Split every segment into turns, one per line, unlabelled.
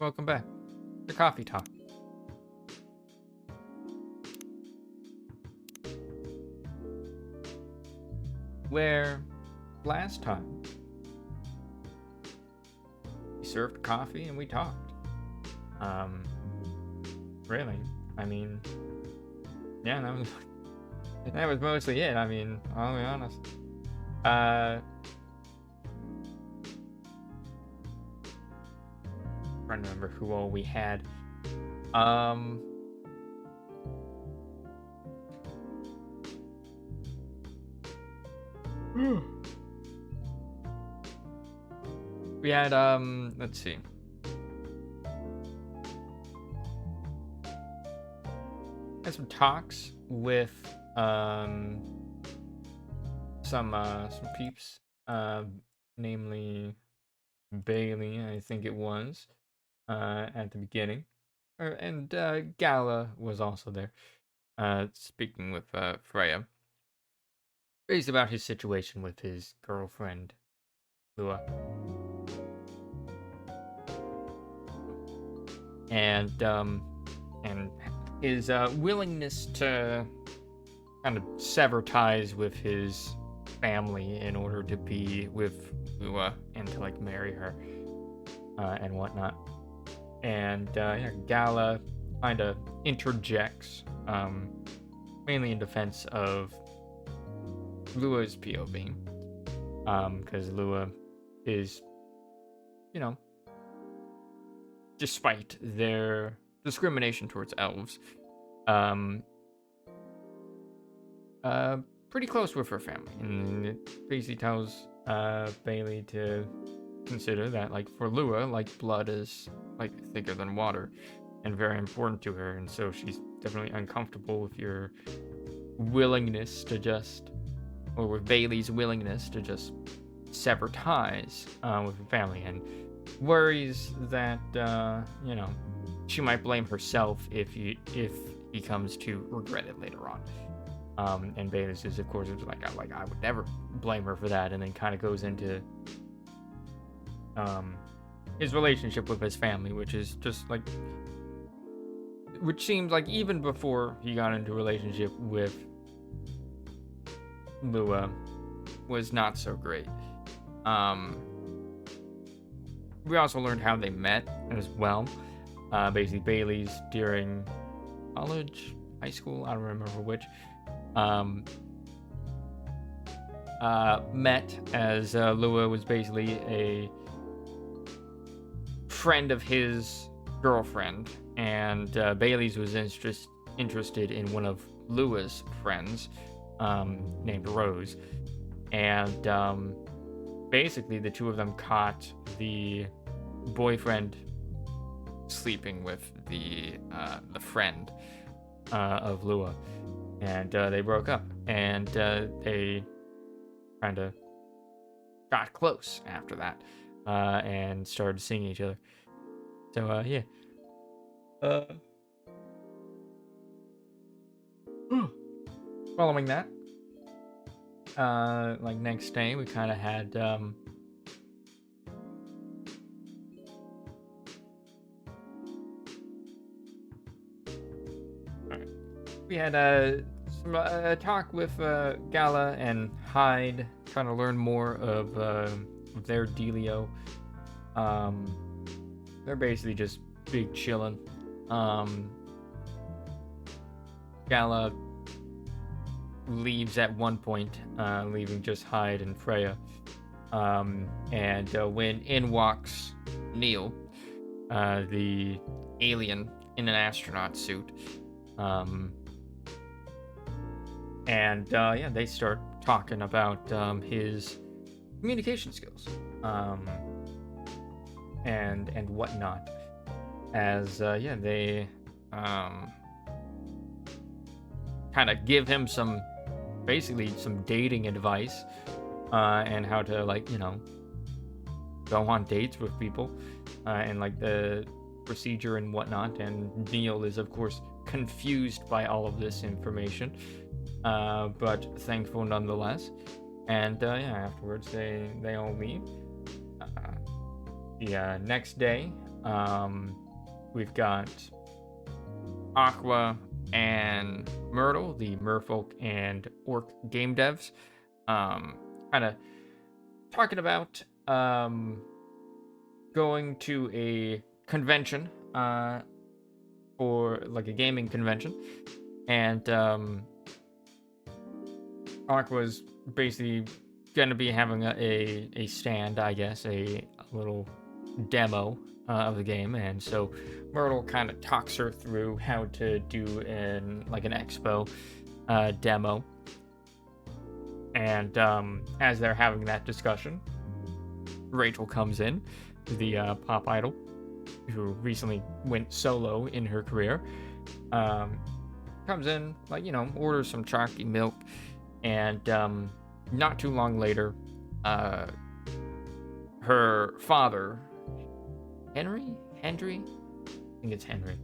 welcome back to Coffee Talk. Where last time we served coffee and we talked. Really, I mean, yeah, that was mostly it. I mean, I'll be honest. Trying to remember who all we had. We had let's see. Had some talks with some peeps, namely Bailey, I think it was, at the beginning. And Gala was also there, speaking with Freya. Based about his situation with his girlfriend, Lua. And his willingness to kind of sever ties with his family in order to be with Lua and to like marry her and whatnot. And Gala kind of interjects, mainly in defense of Lua's POV, because Lua is, despite their discrimination towards elves, pretty close with her family, and it basically tells Bailey to consider that, like, for Lua, like, blood is like thicker than water and very important to her, and so she's definitely uncomfortable with your willingness to just, or with Bailey's willingness to just sever ties with her family, and worries that she might blame herself if he comes to regret it later on. And Bailey's is, of course, it's like I would never blame her for that, and then kind of goes into his relationship with his family, which is just like, which seems like even before he got into a relationship with Lua was not so great. We also learned how they met as well. Basically, Bailey's during college, high school, I don't remember which, met as Lua was basically a friend of his girlfriend, and Bailey's was interested in one of Lua's friends, named Rose, and basically the two of them caught the boyfriend sleeping with the friend of Lua, and they broke up, and they kind of got close after that, and started seeing each other. So yeah. Following that, like next day, we kind of had we had a talk with Gala and Hyde, trying to learn more of their dealio. They're basically just big chillin'. Gala leaves at one point, leaving just Hyde and Freya. And when in walks Neil, the alien in an astronaut suit. And they start talking about his communication skills, and whatnot. As they kind of give him some dating advice, and how to go on dates with people, and like the procedure and whatnot. And Neil is, of course, confused by all of this information, but thankful nonetheless. And afterwards they all leave. The next day, We've got Aqua and Myrtle, the Merfolk and Orc game devs, kind of talking about going to a convention, for like a gaming convention, and Aqua's basically gonna be having a stand, I guess, a little demo of the game, and so Myrtle kind of talks her through how to do an expo demo, and as they're having that discussion, Rachel comes in, the pop idol who recently went solo in her career, comes in, orders some chalky milk, and not too long later, her father, Henry, I think it's Henry,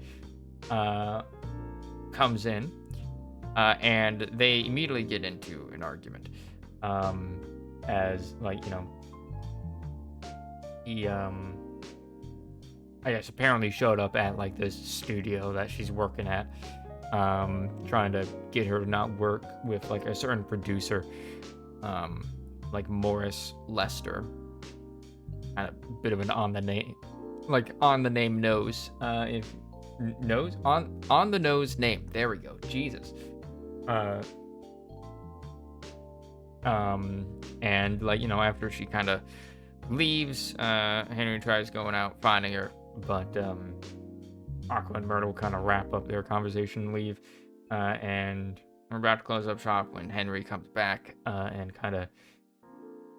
comes in, and they immediately get into an argument, as he I guess apparently showed up at this studio that she's working at, trying to get her to not work with a certain producer, Morris Lester, kind of bit of an on the name nose, if nose on the nose name. There we go. Jesus. And after she kind of leaves, Henry tries going out finding her, but Aqua and Myrtle kind of wrap up their conversation and leave, and we're about to close up shop when Henry comes back, and kind of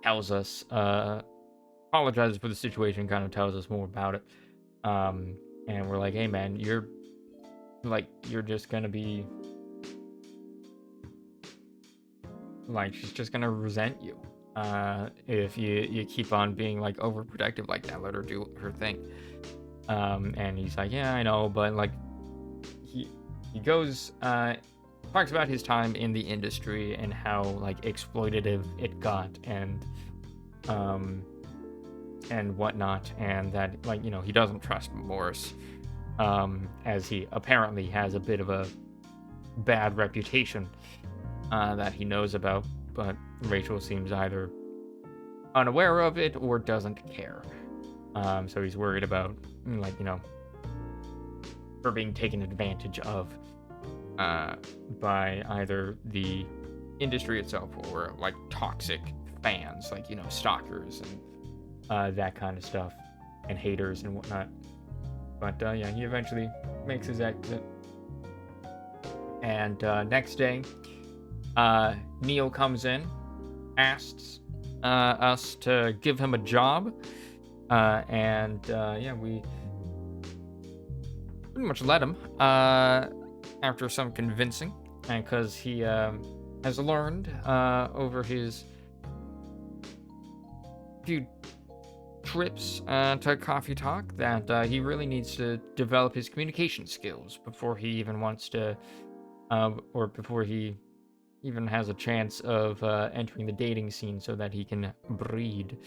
tells us, apologizes for the situation, kind of tells us more about it, and we're like, hey man, you're just gonna be she's just gonna resent you if you keep on being overprotective like that. Let her do her thing. And he's like, yeah, I know, but he goes, talks about his time in the industry and how exploitative it got, and whatnot, and that he doesn't trust Morris, as he apparently has a bit of a bad reputation that he knows about, but Rachel seems either unaware of it or doesn't care. So he's worried about her being taken advantage of by either the industry itself or toxic fans, stalkers and that kind of stuff, and haters and whatnot. But yeah, he eventually makes his exit. And next day, Neil comes in, asks us to give him a job, and yeah, we pretty much let him after some convincing, and because he has learned over his few trips to Coffee Talk that he really needs to develop his communication skills before he even wants to, or before he even has a chance of entering the dating scene, so that he can breed.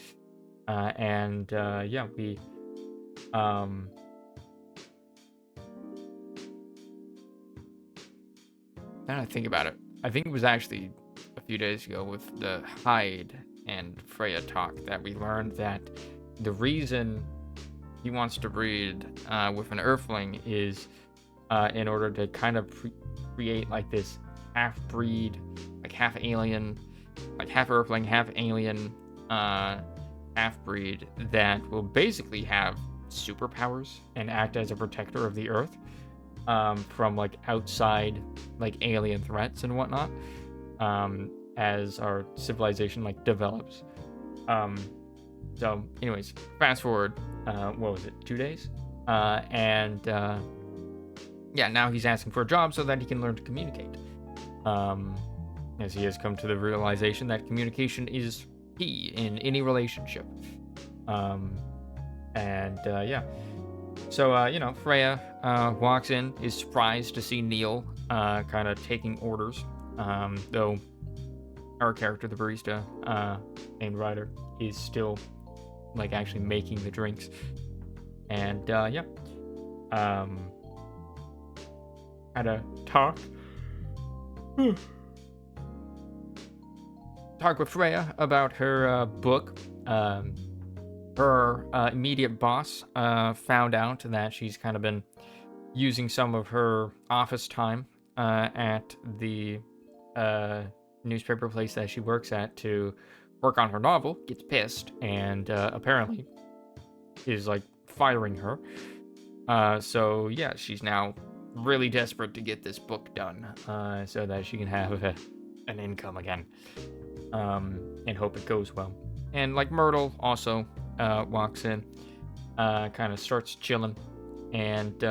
And yeah, we now that I think about it, I think it was actually a few days ago with the Hyde and Freya talk that we learned that the reason he wants to breed with an Earthling is in order to kind of create this half-breed, half-alien, half-Earthling, half-alien half-breed that will basically have superpowers and act as a protector of the Earth from outside alien threats and whatnot, as our civilization develops. So anyways, fast forward, what was it, 2 days? And yeah, now he's asking for a job so that he can learn to communicate, as he has come to the realization that communication is key in any relationship. And yeah, so Freya walks in, is surprised to see Neil kind of taking orders, though our character, the barista, named Ryder, is still actually making the drinks. And yeah, had a talk with Freya about her book. Her immediate boss found out that she's kind of been using some of her office time at the newspaper place that she works at to work on her novel, gets pissed, and apparently is like firing her. So yeah, she's now really desperate to get this book done so that she can have an income again, and hope it goes well. And like Myrtle also walks in, kind of starts chilling, and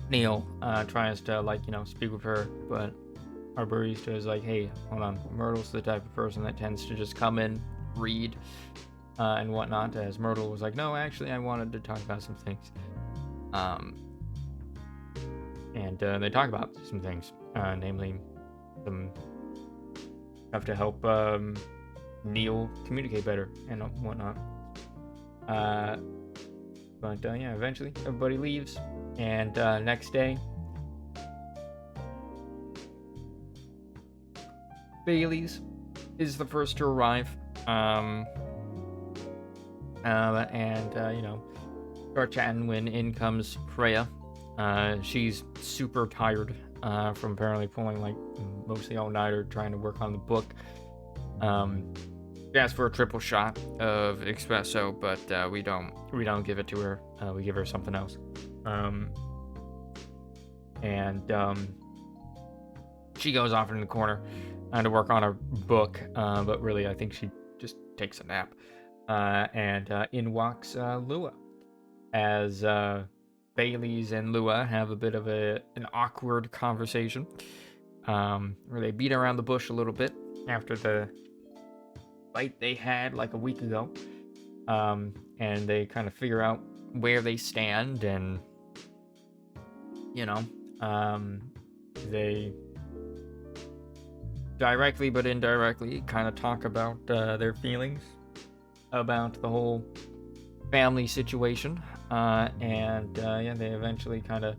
Neil tries to like speak with her, but our barista is like, hey, hold on, Myrtle's the type of person that tends to just come in, read, and whatnot, as Myrtle was like, no, actually I wanted to talk about some things. And they talk about some things, namely some stuff to help Neil communicate better and whatnot. But yeah, eventually everybody leaves, and next day, Bailey's is the first to arrive, and start chatting when in comes Freya. She's super tired from apparently pulling like mostly all-nighter trying to work on the book. She asks for a triple shot of espresso, but we don't give it to her. We give her something else. She goes off in the corner to work on her book, but really I think she just takes a nap. And in walks Lua, as Bailey's and Lua have a bit of an awkward conversation, where they beat around the bush a little bit after the fight they had like a week ago, and they kind of figure out where they stand, and they directly but indirectly kind of talk about their feelings about the whole family situation, and they eventually kind of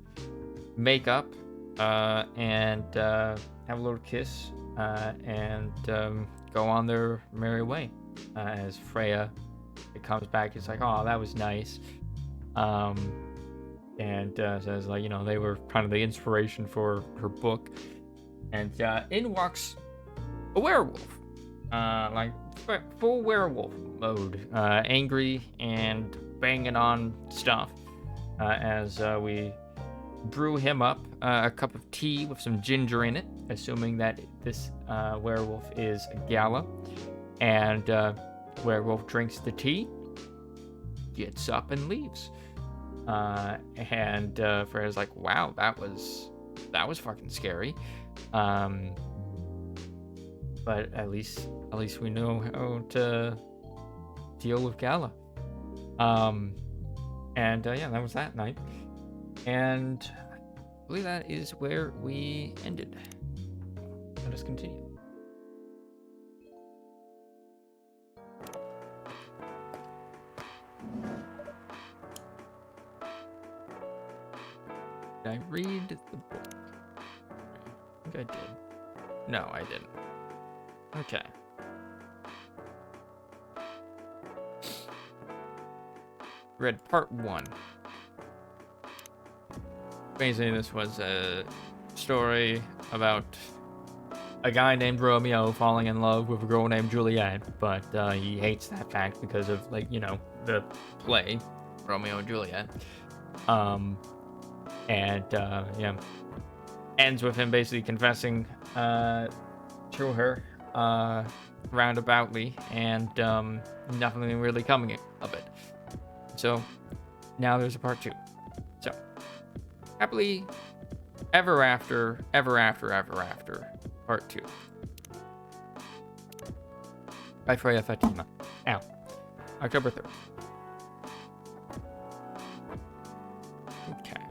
make up and have a little kiss, and go on their merry way, as Freya comes back. It's like, oh, that was nice, and says like, they were kind of the inspiration for her book. And in walks a werewolf, like full werewolf mode, angry and banging on stuff, as we brew him up a cup of tea with some ginger in it, assuming that this werewolf is Gala. And werewolf drinks the tea, gets up and leaves. And Freya's like, wow, that was fucking scary. But at least we know how to deal with Gala. And that was that night. And I believe that is where we ended. Let us continue. Did I read the book? I think I did. No, I didn't. Okay. Read part 1. Basically, this was a story about a guy named Romeo falling in love with a girl named Juliet, but he hates that fact because of, like, the play, Romeo and Juliet. Ends with him basically confessing to her roundaboutly, and nothing really coming of it. So now there's a part 2. So happily ever after, part 2 by Freya Fatima. Now, October 3rd. Okay.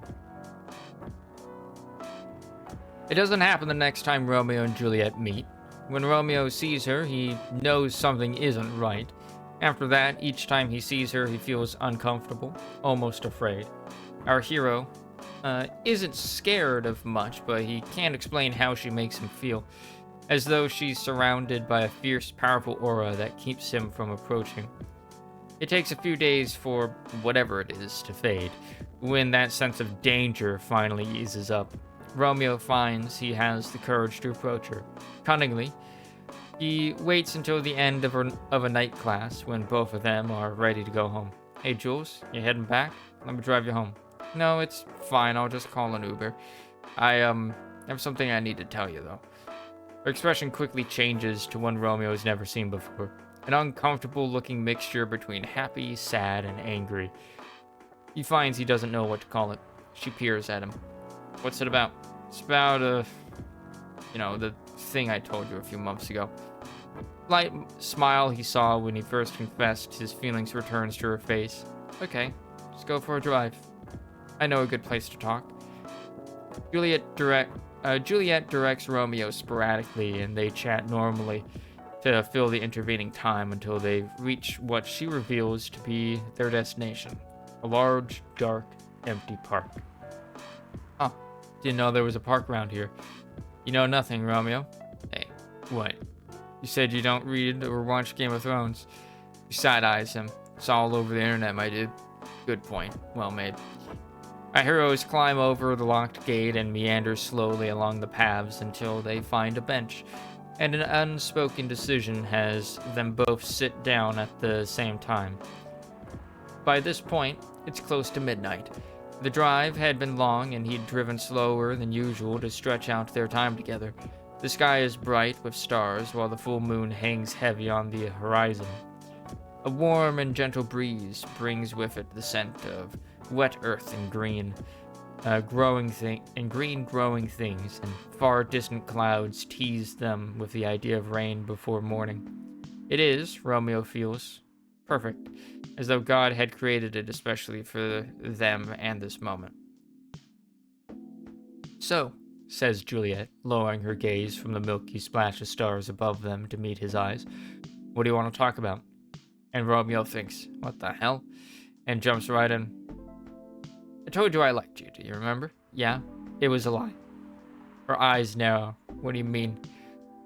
It doesn't happen the next time Romeo and Juliet meet. When Romeo sees her, he knows something isn't right, After that, each time he sees her, he feels uncomfortable, almost afraid. Our hero isn't scared of much, but he can't explain how she makes him feel, as though she's surrounded by a fierce, powerful aura that keeps him from approaching. It takes a few days for whatever it is to fade. When that sense of danger finally eases up, Romeo finds he has the courage to approach her. Cunningly, he waits until the end of a night class when both of them are ready to go home. Hey, Jules, you heading back? Let me drive you home. No, it's fine. I'll just call an Uber. I have something I need to tell you, though. Her expression quickly changes to one Romeo has never seen before. An uncomfortable-looking mixture between happy, sad, and angry. He finds he doesn't know what to call it. She peers at him. What's it about? It's about, the thing I told you a few months ago. Light smile he saw when he first confessed his feelings returns to her face. Okay, just go for a drive. I know a good place to talk. Juliet directs Romeo sporadically, and they chat normally to fill the intervening time until they reach what she reveals to be their destination. A large, dark, empty park. Oh, didn't know there was a park around here. You know nothing, Romeo. Hey, what? You said you don't read or watch Game of Thrones. He side-eyes him. It's all over the internet, my dude. Good point. Well made. Our heroes climb over the locked gate and meander slowly along the paths until they find a bench, and an unspoken decision has them both sit down at the same time. By this point, it's close to midnight. The drive had been long, and he'd driven slower than usual to stretch out their time together. The sky is bright with stars, while the full moon hangs heavy on the horizon. A warm and gentle breeze brings with it the scent of wet earth and green, growing things, and far distant clouds tease them with the idea of rain before morning. It is, Romeo feels, perfect, as though God had created it especially for them and this moment. So, says Juliet, lowering her gaze from the milky splash of stars above them to meet his eyes, what do you want to talk about? And Romeo thinks, what the hell? And jumps right in. I told you I liked you, do you remember? Yeah, it was a lie. Her eyes narrow. What do you mean?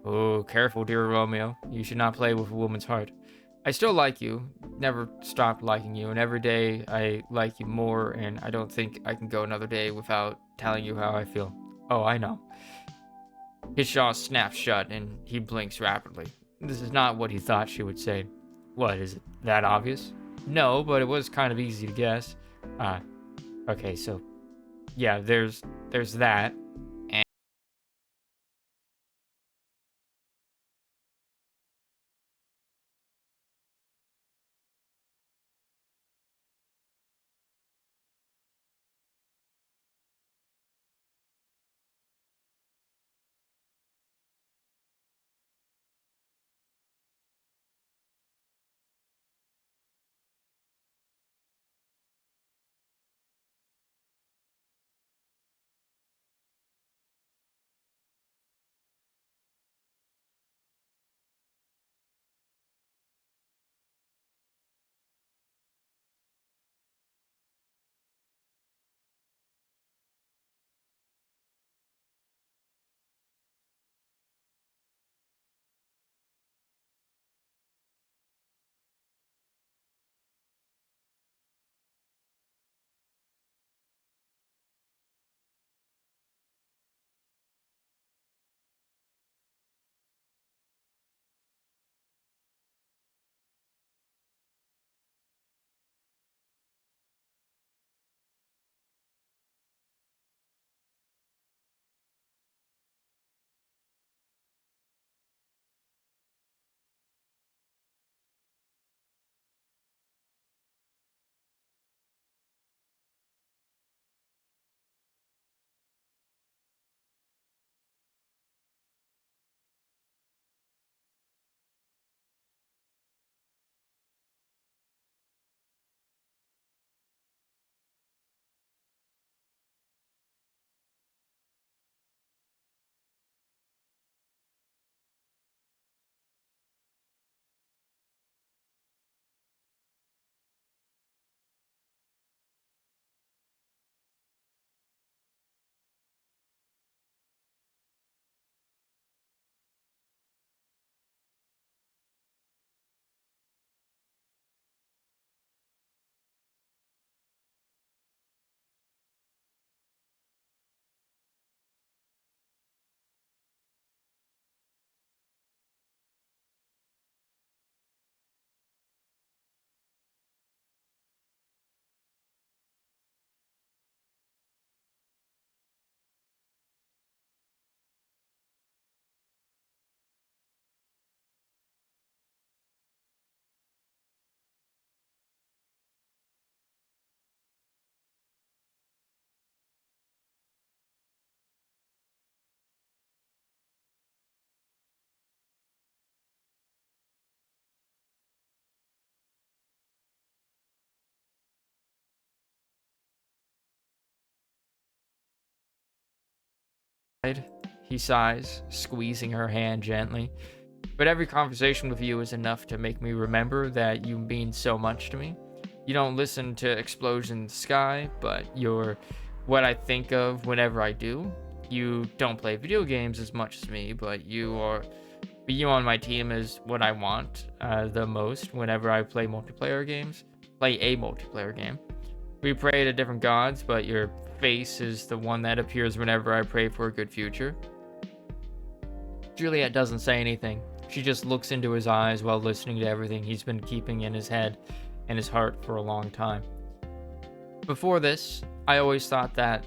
Oh, careful, dear Romeo. You should not play with a woman's heart. I still like you, never stopped liking you, and every day I like you more, and I don't think I can go another day without telling you how I feel. Oh, I know. His jaw snaps shut, and he blinks rapidly. This is not what he thought she would say. What, is it that obvious? No, but it was kind of easy to guess. Okay, so, yeah, there's that. He sighs, squeezing her hand gently. But every conversation with you is enough to make me remember that you mean so much to me. You don't listen to explosions in the sky, but you're what I think of whenever I do. You don't play video games as much as me, but you on my team is what I want the most whenever I play multiplayer games. Play a multiplayer game. We pray to different gods, but your face is the one that appears whenever I pray for a good future. Juliet doesn't say anything. She just looks into his eyes while listening to everything he's been keeping in his head and his heart for a long time. Before this, I always thought that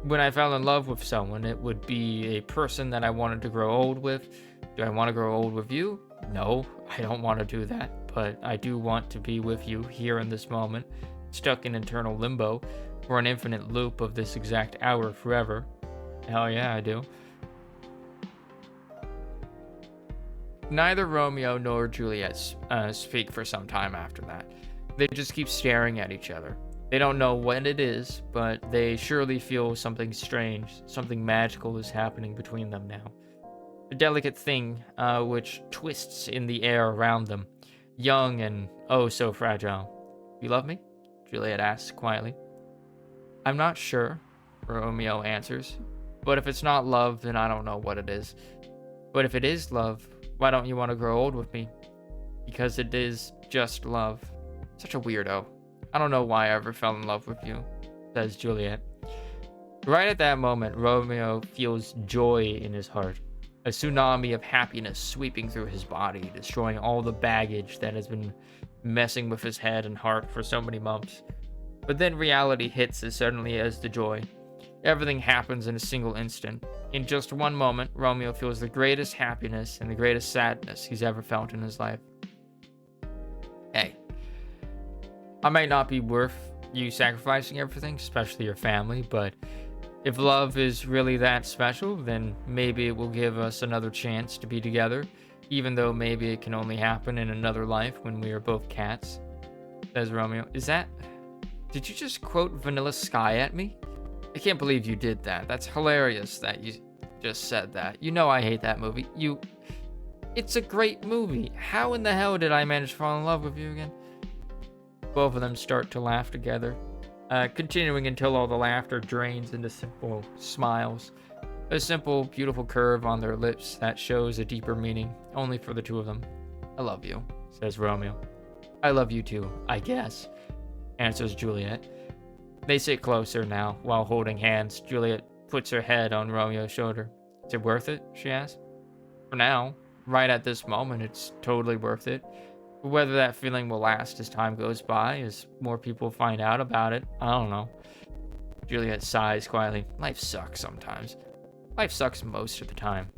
when I fell in love with someone, it would be a person that I wanted to grow old with. Do I want to grow old with you? No, I don't want to do that, but I do want to be with you here in this moment, stuck in eternal limbo for an infinite loop of this exact hour forever. Hell yeah, I do. Neither Romeo nor Juliet speak for some time after that. They just keep staring at each other. They don't know what it is, but they surely feel something strange, something magical is happening between them now. A delicate thing which twists in the air around them, young and oh so fragile. You love me? Juliet asks quietly. I'm not sure, Romeo answers. But if it's not love, then I don't know what it is. But if it is love, why don't you want to grow old with me? Because it is just love. Such a weirdo. I don't know why I ever fell in love with you, says Juliet. Right at that moment, Romeo feels joy in his heart. A tsunami of happiness sweeping through his body, destroying all the baggage that has been messing with his head and heart for so many months. But then reality hits as suddenly as the joy. Everything happens in a single instant. In just one moment, Romeo feels the greatest happiness and the greatest sadness he's ever felt in his life. Hey, I might not be worth you sacrificing everything, especially your family, but if love is really that special, then maybe it will give us another chance to be together, even though maybe it can only happen in another life when we are both cats, says Romeo. Did you just quote Vanilla Sky at me? I can't believe you did that. That's hilarious that you just said that. You know I hate that movie. It's a great movie. How in the hell did I manage to fall in love with you again? Both of them start to laugh together, continuing until all the laughter drains into simple smiles. A simple, beautiful curve on their lips that shows a deeper meaning, only for the two of them. I love you, says Romeo. I love you too, I guess, answers Juliet. They sit closer now, while holding hands. Juliet puts her head on Romeo's shoulder. Is it worth it? She asks. For now, right at this moment, it's totally worth it. But whether that feeling will last as time goes by, as more people find out about it, I don't know. Juliet sighs quietly. Life sucks sometimes. Life sucks most of the time.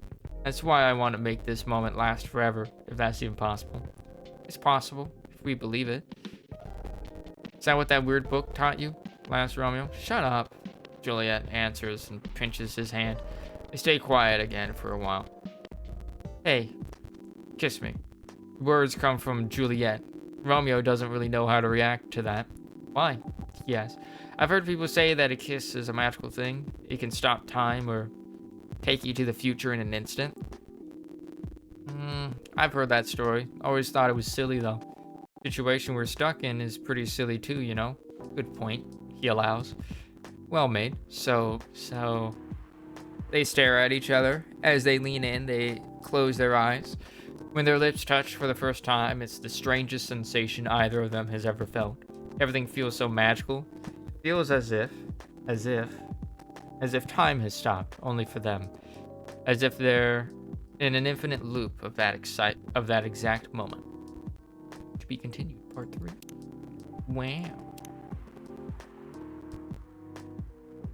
That's why I want to make this moment last forever, if that's even possible. It's possible, if we believe it. Is that what that weird book taught you? Laughs Romeo. Shut up, Juliet answers and pinches his hand. They stay quiet again for a while. Hey, kiss me. Words come from Juliet. Romeo doesn't really know how to react to that. Why? He asks. I've heard people say that a kiss is a magical thing. It can stop time or take you to the future in an instant. I've heard that story. Always thought it was silly though. The situation we're stuck in is pretty silly too, you know? Good point, he allows. Well made. So they stare at each other. As they lean in, they close their eyes. When their lips touch for the first time, it's the strangest sensation either of them has ever felt. Everything feels so magical. It feels as if time has stopped, only for them. As if they're in an infinite loop of that exact moment. To be continued, part 3. Wow.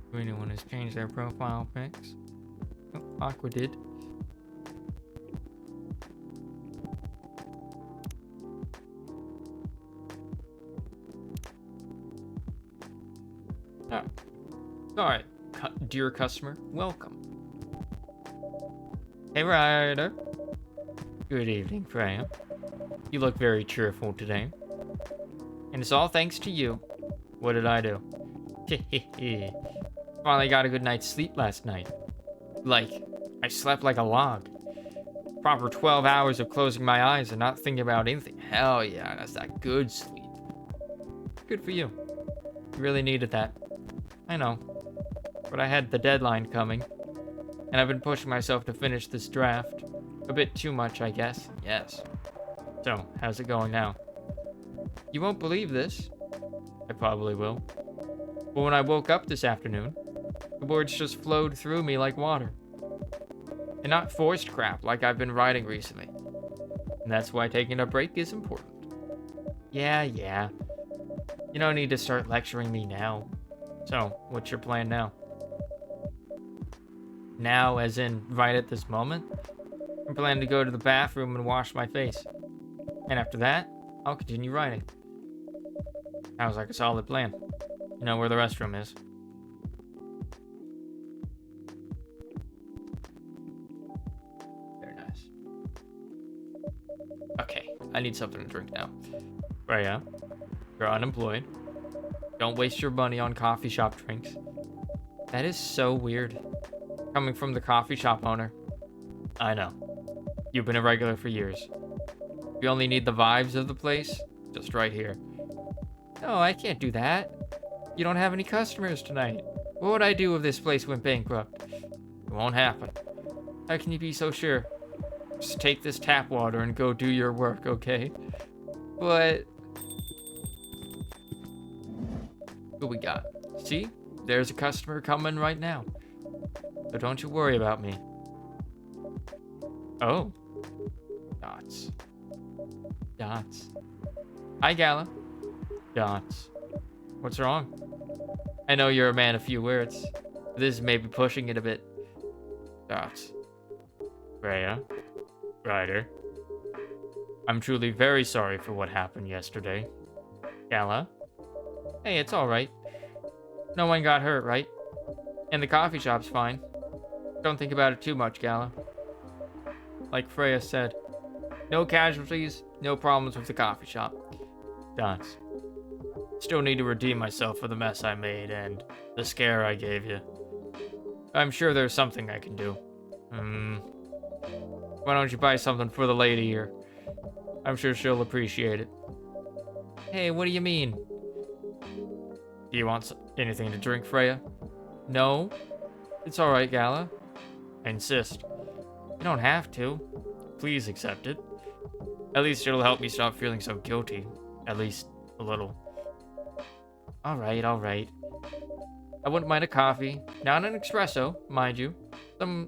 If anyone has changed their profile pics. Oh, Aqua did. Oh. Alright, dear customer, welcome. Hey, Ryder. Good evening, Freya. You look very cheerful today. And it's all thanks to you. What did I do? Finally got a good night's sleep last night. Like, I slept like a log. Proper 12 hours of closing my eyes and not thinking about anything. Hell yeah, that's that good sleep. Good for you. You really needed that. I know. But I had the deadline coming. And I've been pushing myself to finish this draft. A bit too much, I guess. Yes. So, how's it going now? You won't believe this. I probably will. But when I woke up this afternoon, the words just flowed through me like water. And not forced crap like I've been writing recently. And that's why taking a break is important. Yeah. You don't need to start lecturing me now. So, what's your plan now? Now, as in right at this moment? I'm planning to go to the bathroom and wash my face. And after that, I'll continue writing. Sounds like a solid plan. You know where the restroom is. Very nice. Okay, I need something to drink now. Freya, you're unemployed. Don't waste your money on coffee shop drinks. That is so weird. Coming from the coffee shop owner. I know. You've been a regular for years. You only need the vibes of the place, just right here. No, I can't do that. You don't have any customers tonight. What would I do if this place went bankrupt? It won't happen. How can you be so sure? Just take this tap water and go do your work, okay? But... what we got? See? There's a customer coming right now. So don't you worry about me. Oh. Dots. Hi, Gala. Dots. What's wrong? I know you're a man of few words. But this may be pushing it a bit. Dots. Freya. Ryder. I'm truly very sorry for what happened yesterday. Gala. Hey, it's alright. No one got hurt, right? And the coffee shop's fine. Don't think about it too much, Gala. Like Freya said, no casualties, no problems with the coffee shop. Dots. Still need to redeem myself for the mess I made and the scare I gave you. I'm sure there's something I can do. Why don't you buy something for the lady here? I'm sure she'll appreciate it. Hey, what do you mean? Do you want anything to drink, Freya? No? It's alright, Gala. I insist. You don't have to. Please accept it. At least it'll help me stop feeling so guilty. At least a little. Alright. I wouldn't mind a coffee. Not an espresso, mind you.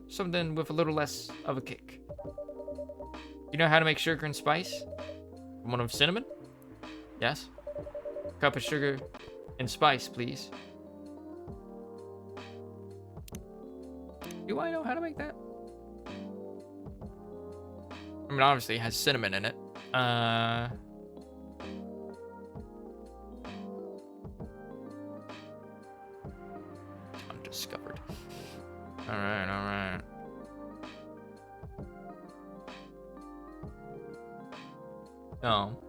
Something with a little less of a kick. You know how to make sugar and spice? One of cinnamon? Yes. Cup of sugar and spice, please. Do I know how to make that? I mean, obviously it has cinnamon in it. Undiscovered. Alright. No.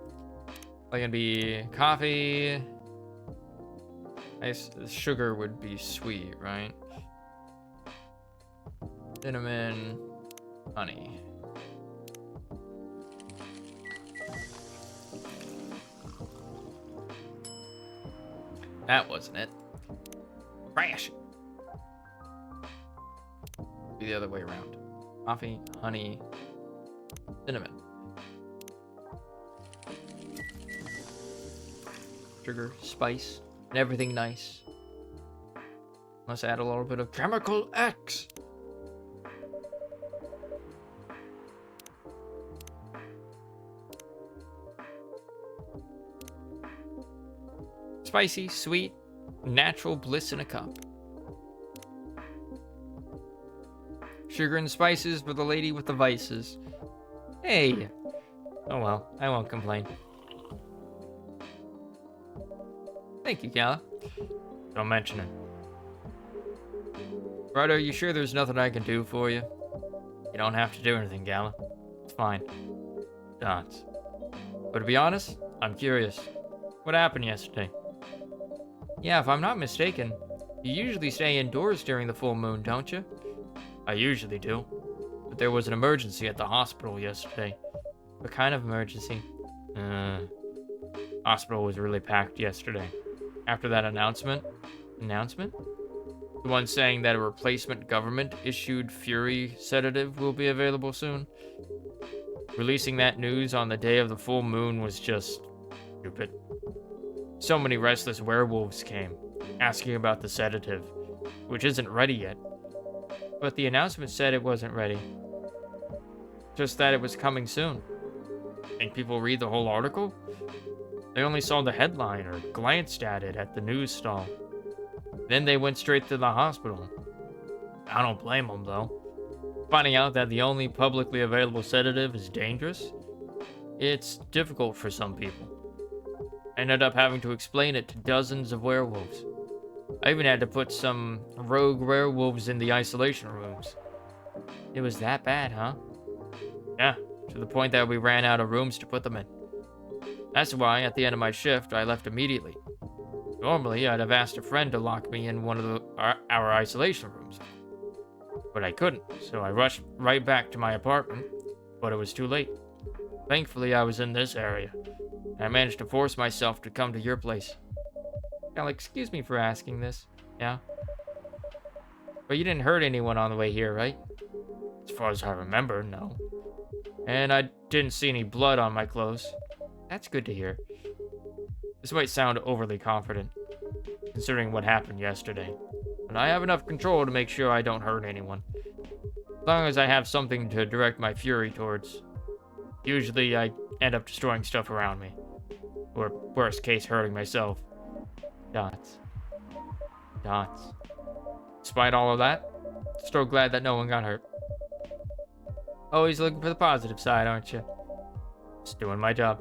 Like it'd be coffee. Nice. Sugar would be sweet, right? Cinnamon, honey. That wasn't it. Crash. Be the other way around. Coffee, honey, cinnamon. Sugar, spice, and everything nice. Let's add a little bit of chemical X. Spicy, sweet, natural bliss in a cup. Sugar and spices for the lady with the vices. Hey! Oh well, I won't complain. Thank you, Gala. Don't mention it. Ryder, are you sure there's nothing I can do for you? You don't have to do anything, Gala. It's fine. Dots. But to be honest, I'm curious. What happened yesterday? Yeah, if I'm not mistaken, you usually stay indoors during the full moon, don't you? I usually do. But there was an emergency at the hospital yesterday. What kind of emergency? Hospital was really packed yesterday. After that announcement? Announcement? The one saying that a replacement government-issued Fury sedative will be available soon. Releasing that news on the day of the full moon was just stupid. So many restless werewolves came, asking about the sedative, which isn't ready yet. But the announcement said it wasn't ready. Just that it was coming soon. Think people read the whole article? They only saw the headline or glanced at it at the news stall. Then they went straight to the hospital. I don't blame them, though. Finding out that the only publicly available sedative is dangerous, it's difficult for some people. I ended up having to explain it to dozens of werewolves. I even had to put some rogue werewolves in the isolation rooms. It was that bad, huh? Yeah, to the point that we ran out of rooms to put them in. That's why, at the end of my shift, I left immediately. Normally, I'd have asked a friend to lock me in one of our isolation rooms. But I couldn't, so I rushed right back to my apartment, but it was too late. Thankfully, I was in this area, and I managed to force myself to come to your place. Now, excuse me for asking this, yeah? But you didn't hurt anyone on the way here, right? As far as I remember, no. And I didn't see any blood on my clothes. That's good to hear. This might sound overly confident, considering what happened yesterday. But I have enough control to make sure I don't hurt anyone. As long as I have something to direct my fury towards. Usually I end up destroying stuff around me. Or worst case, hurting myself. Dots. Dots. Despite all of that, still glad that no one got hurt. Always looking for the positive side, aren't you? Just doing my job.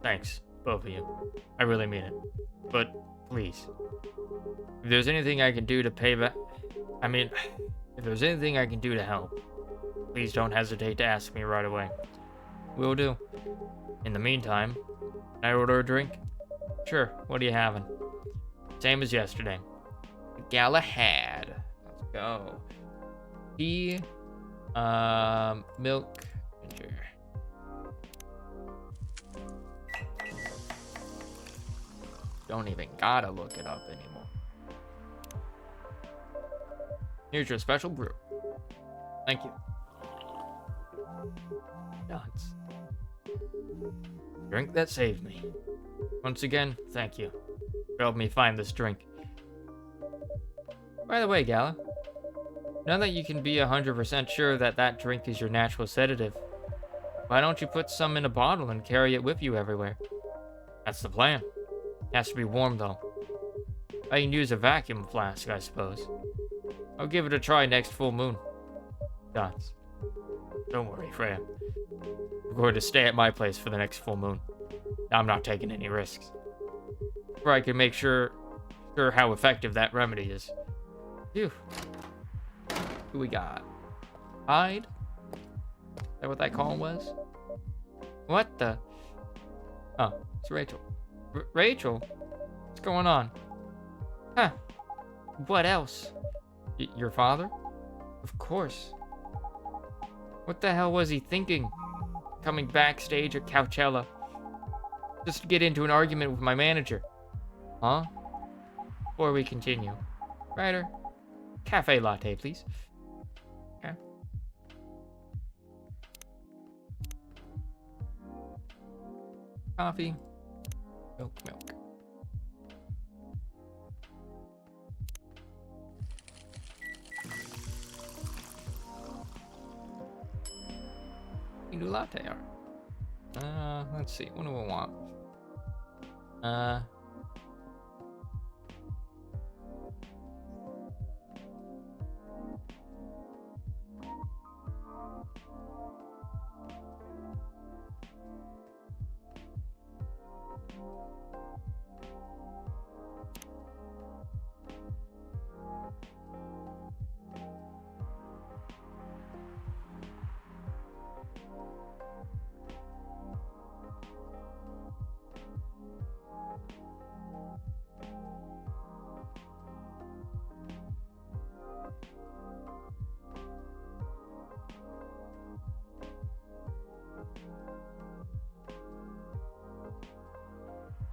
Thanks, both of you. I really mean it. But, please. If there's anything I can do to pay back... if there's anything I can do to help, please don't hesitate to ask me right away. Will do. In the meantime, can I order a drink? Sure, what are you having? Same as yesterday. Galahad. Let's go. Tea, milk, ginger. Don't even gotta look it up anymore. Here's your special brew. Thank you. Nuts. Drink that saved me. Once again, thank you for helping me find this drink. By the way, Gala, now that you can be 100% sure that that drink is your natural sedative, why don't you put some in a bottle and carry it with you everywhere? That's the plan. Has to be warm, though. I can use a vacuum flask, I suppose. I'll give it a try next full moon. Dots. Don't worry, Freya. We're going to stay at my place for the next full moon. I'm not taking any risks. Where I can make sure how effective that remedy is. Phew. Who we got? Hide? Is that what that call was? What the? Oh, it's Rachel. Rachel? What's going on? Huh. What else? Your father? Of course. What the hell was he thinking? Coming backstage at Coachella. Just to get into an argument with my manager. Huh? Before we continue. Writer, cafe latte, please. Okay. Coffee. Milk. You do latte art. Let's see. What do we want?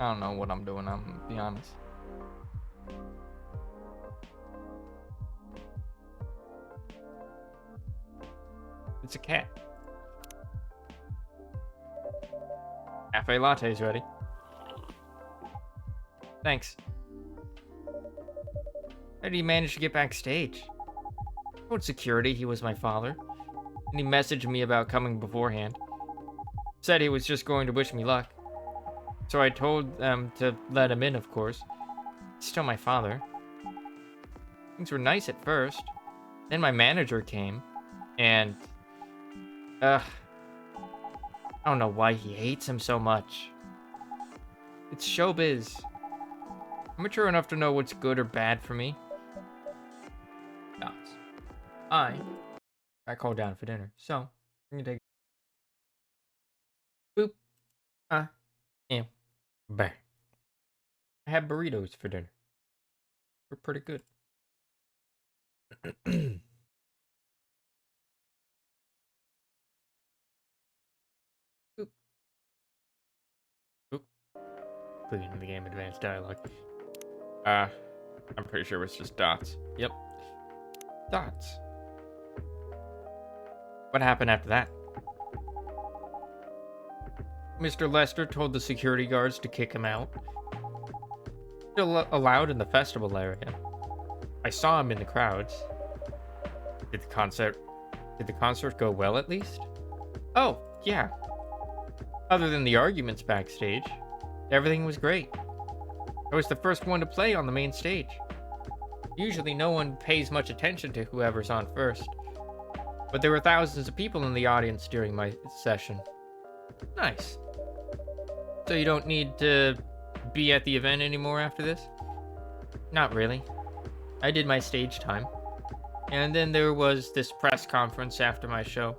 I don't know what I'm doing, I'm gonna be honest. It's a cat. Cafe latte's ready. Thanks. How did he manage to get backstage? I told security he was my father, and he messaged me about coming beforehand. Said he was just going to wish me luck. So I told them to let him in, of course. He's still my father. Things were nice at first. Then my manager came, and, I don't know why he hates him so much. It's showbiz. I'm mature enough to know what's good or bad for me. Dots. I called down for dinner, so I'm gonna take boop. I am back. I had burritos for dinner. They're pretty good. Boop. Boop. Clicking the game advanced dialogue. I'm pretty sure it's just dots. Yep. Dots. What happened after that? Mr. Lester told the security guards to kick him out. Still allowed in the festival area. I saw him in the crowds. Did the concert go well at least? Oh, yeah. Other than the arguments backstage, everything was great. I was the first one to play on the main stage. Usually no one pays much attention to whoever's on first. But there were thousands of people in the audience during my session. Nice. So you don't need to be at the event anymore after this? Not really. I did my stage time. And then there was this press conference after my show.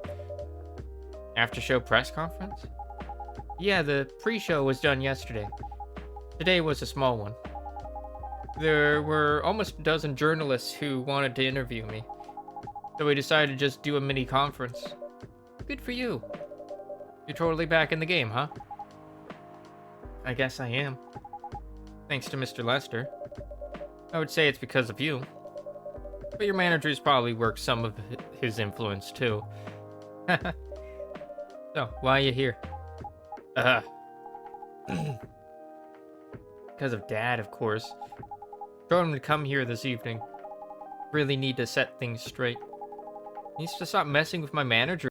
After show press conference? Yeah, the pre-show was done yesterday. Today was a small one. There were almost a dozen journalists who wanted to interview me. So we decided to just do a mini conference. Good for you. You're totally back in the game, huh? I guess I am. Thanks to Mr. Lester. I would say it's because of you. But your manager's probably worked some of his influence too. So, why are you here? Because of Dad, of course. Told him to come here this evening. Really need to set things straight. He needs to stop messing with my manager.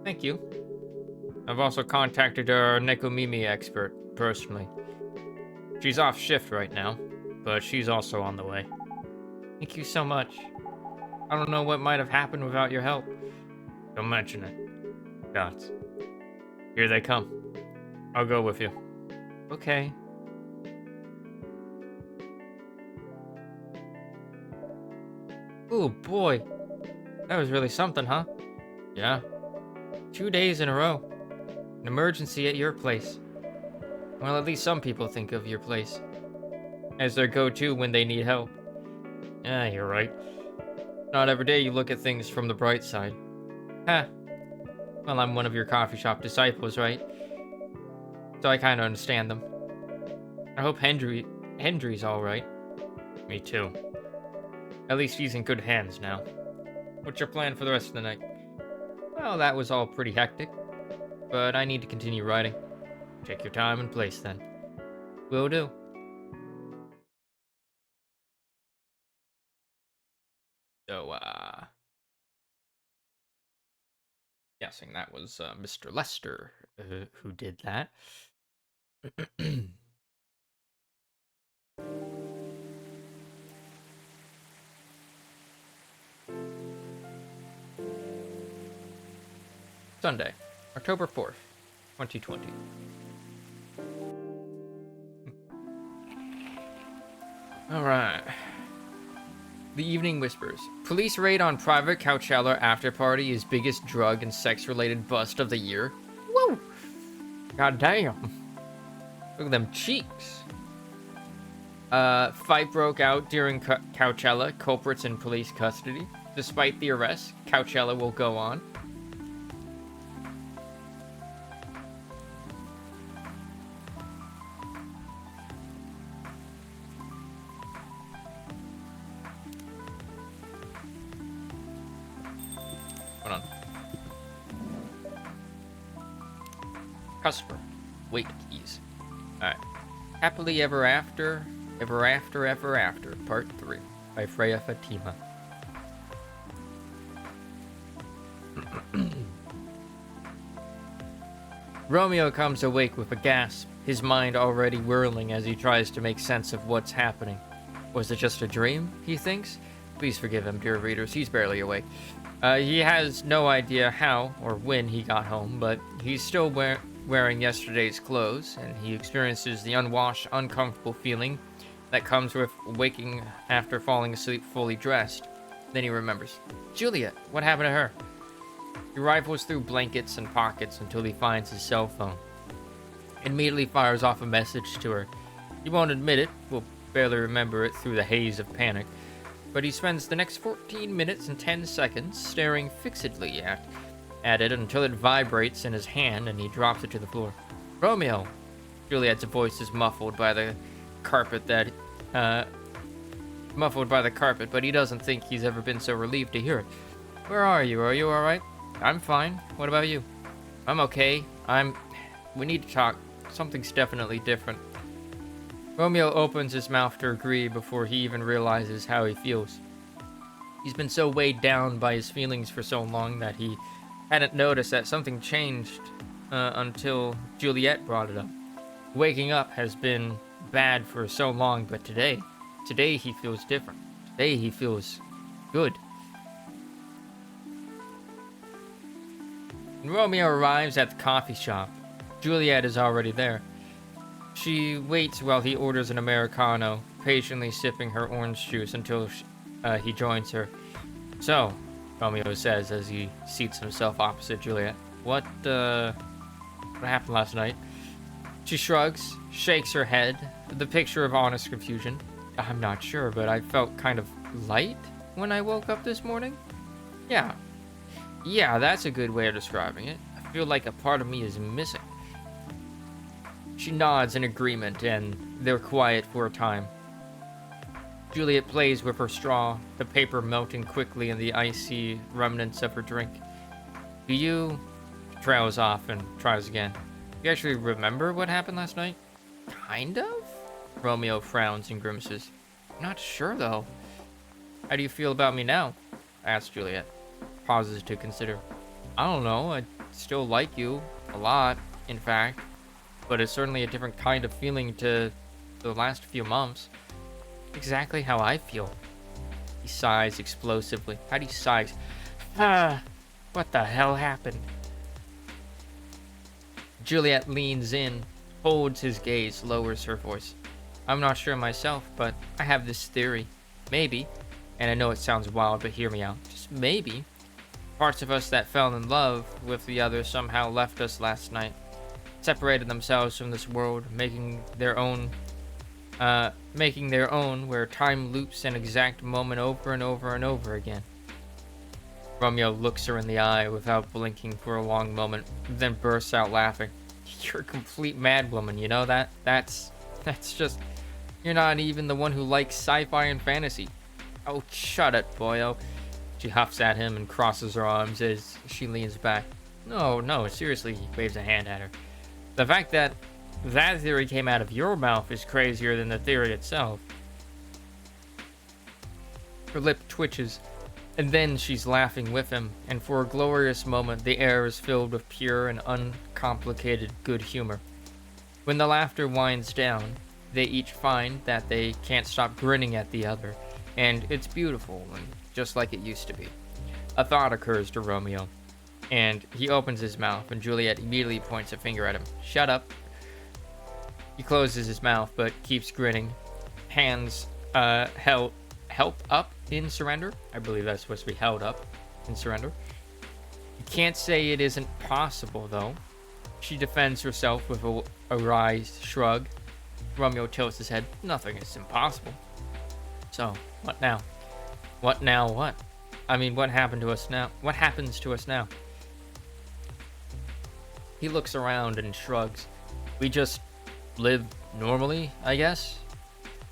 Thank you. I've also contacted our Nekomimi expert personally. She's off shift right now, but she's also on the way. Thank you so much. I don't know what might have happened without your help. Don't mention it. Gods. Here they come. I'll go with you. Okay. Ooh, boy. That was really something, huh? Yeah. 2 days in a row. An emergency at your place. Well, at least some people think of your place as their go-to when they need help. Yeah, you're right. Not every day you look at things from the bright side. Huh. Well, I'm one of your coffee shop disciples, right? So I kind of understand them. I hope Hendry's alright. Me too. At least he's in good hands now. What's your plan for the rest of the night? Well, that was all pretty hectic, but I need to continue writing. Take your time and place then. Will do. So, guessing that was Mr. Lester who did that. Sunday, October 4th, 2020. Alright. The Evening Whispers. Police raid on private Coachella after party is biggest drug and sex-related bust of the year. Woo! God damn. Look at them cheeks. Fight broke out during Coachella. Culprits in police custody. Despite the arrest, Coachella will go on. Hold on. Customer. Wait, please. Alright. Happily Ever After, Ever After, Ever After, Part 3 by Freya Fatima. Romeo comes awake with a gasp, his mind already whirling as he tries to make sense of what's happening. Was it just a dream, he thinks? Please forgive him, dear readers, he's barely awake. He has no idea how or when he got home, but he's still wearing yesterday's clothes, and he experiences the unwashed, uncomfortable feeling that comes with waking after falling asleep fully dressed. Then he remembers. Juliet, what happened to her? He rifles through blankets and pockets until he finds his cell phone. Immediately fires off a message to her. He won't admit it, will barely remember it through the haze of panic, but he spends the next 14 minutes and 10 seconds staring fixedly at it until it vibrates in his hand and he drops it to the floor. Romeo! Juliet's voice is muffled by the carpet, but he doesn't think he's ever been so relieved to hear it. Where are you? Are you alright? I'm fine. What about you? I'm okay. We need to talk. Something's definitely different. Romeo opens his mouth to agree before he even realizes how he feels. He's been so weighed down by his feelings for so long that he hadn't noticed that something changed until Juliet brought it up. Waking up has been bad for so long, but today he feels different. Today he feels good. When Romeo arrives at the coffee shop, Juliet is already there. She waits while he orders an Americano, patiently sipping her orange juice until he joins her. So, Romeo says as he seats himself opposite Juliet, What happened last night? She shrugs, shakes her head, the picture of honest confusion. I'm not sure, but I felt kind of light when I woke up this morning. Yeah, that's a good way of describing it. I feel like a part of me is missing. She nods in agreement, and they're quiet for a time. Juliet plays with her straw, the paper melting quickly in the icy remnants of her drink. Do you... Trails off and tries again. You actually remember what happened last night? Kind of? Romeo frowns and grimaces. Not sure, though. How do you feel about me now? Asks Juliet. Pauses to consider. I don't know. still like you a lot, in fact, but it's certainly a different kind of feeling to the last few months. Exactly how I feel. He sighs explosively. How do you sigh? Ah, what the hell happened? Juliet leans in, holds his gaze, lowers her voice. I'm not sure myself, but I have this theory. Maybe, and I know it sounds wild, but hear me out. Just maybe, parts of us that fell in love with the other somehow left us last night, separated themselves from this world, making their own, where time loops an exact moment over and over and over again. Romeo looks her in the eye without blinking for a long moment, then bursts out laughing. You're a complete madwoman, you know that? That's just... You're not even the one who likes sci-fi and fantasy. Oh, shut it, boyo. She huffs at him and crosses her arms as she leans back. No, seriously, he waves a hand at her. The fact that theory came out of your mouth is crazier than the theory itself. Her lip twitches, and then she's laughing with him, and for a glorious moment the air is filled with pure and uncomplicated good humor. When the laughter winds down, they each find that they can't stop grinning at the other, and it's beautiful, and just like it used to be. A thought occurs to Romeo, and he opens his mouth, and Juliet immediately points a finger at him. Shut up. He closes his mouth, but keeps grinning. Hands help up in surrender. I believe that's supposed to be held up in surrender. You can't say it isn't possible, though. She defends herself with a wry shrug. Romeo tilts his head. Nothing is impossible. So, what now? What now what? I mean, what happened to us now? What happens to us now? He looks around and shrugs. We just live normally, I guess?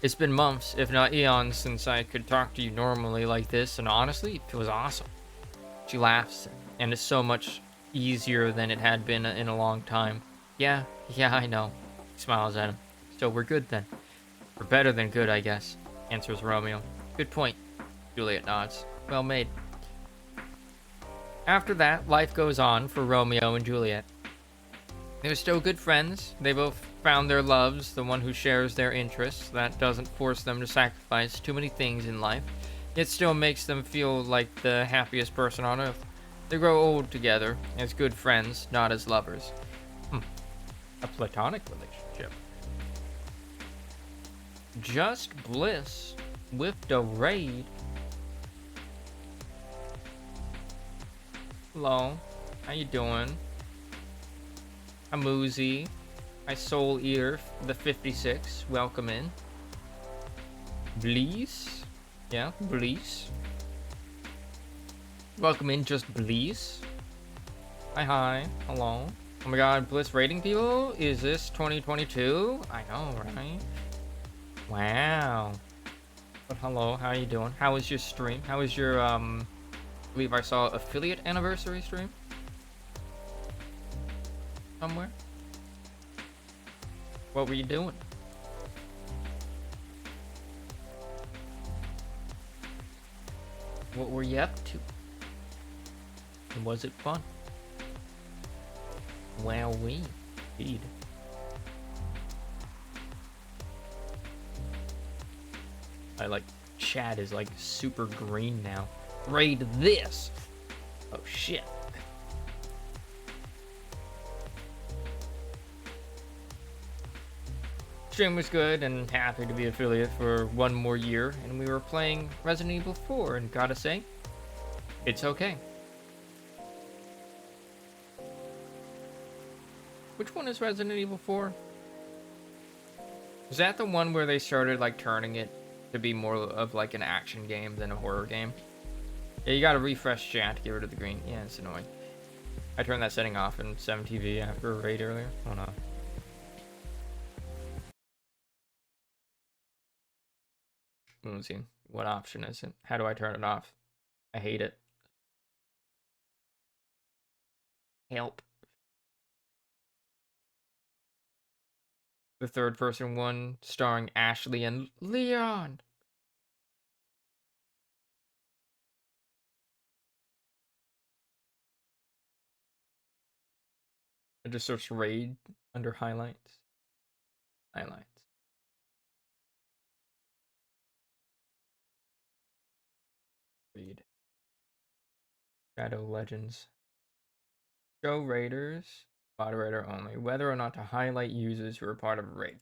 It's been months, if not eons, since I could talk to you normally like this, and honestly, it was awesome. She laughs, and it's so much easier than it had been in a long time. Yeah, I know. He smiles at him. So we're good then. We're better than good, I guess, answers Romeo. Good point. Juliet nods. Well made. After that, life goes on for Romeo and Juliet. They're still good friends. They both found their loves, the one who shares their interests. That doesn't force them to sacrifice too many things in life. It still makes them feel like the happiest person on earth. They grow old together, as good friends, not as lovers. A platonic relationship. Just bliss with the raid. Hello, how you doing? I'm Uzi. My Soul Eater, the 56. Welcome in. Blease? Yeah, Blease. Welcome in, just Blease. Hi. Hello. Oh my god, Bliss rating people? Is this 2022? I know, right? Wow. But hello, how you doing? How was your stream? How was your, I believe I saw affiliate anniversary stream? Somewhere? What were you doing? What were you up to? And was it fun? Wowee. Indeed. Chat is like super green now. Raid this! Oh shit. Stream was good and happy to be affiliate for one more year, and we were playing Resident Evil 4, and gotta say, it's okay. Which one is Resident Evil 4? Is that the one where they started like turning it to be more of like an action game than a horror game? Yeah, you gotta refresh chat to get rid of the green. Yeah, it's annoying. I turned that setting off in 7TV after a raid earlier. Oh no. Let's see. What option is it? How do I turn it off? I hate it. Help. The third person one starring Ashley and Leon. I just searched raid under highlights. Highlights. Read. Shadow Legends. Show raiders. Moderator only. Whether or not to highlight users who are part of a raid.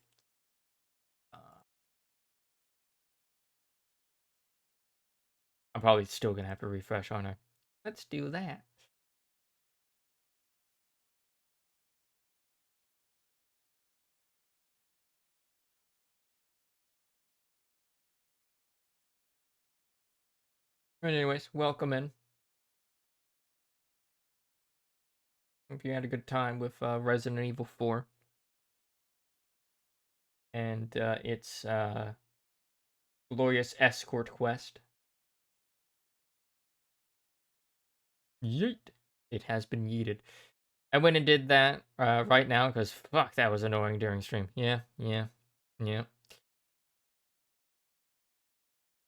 I'm probably still gonna have to refresh on her. Let's do that. But anyways, welcome in. Hope you had a good time with Resident Evil 4. And its glorious escort quest. Yeet. It has been yeeted. I went and did that right now because fuck, that was annoying during stream. Yeah.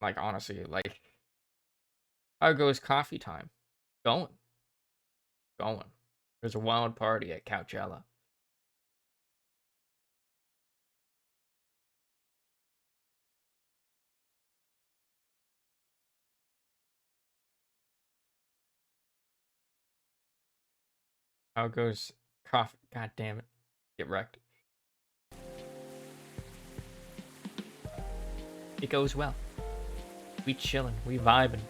Like, honestly, like, how goes coffee time? Going. There's a wild party at Coachella. How goes coffee? God damn it. Get wrecked. It goes well. We chillin', we vibin'.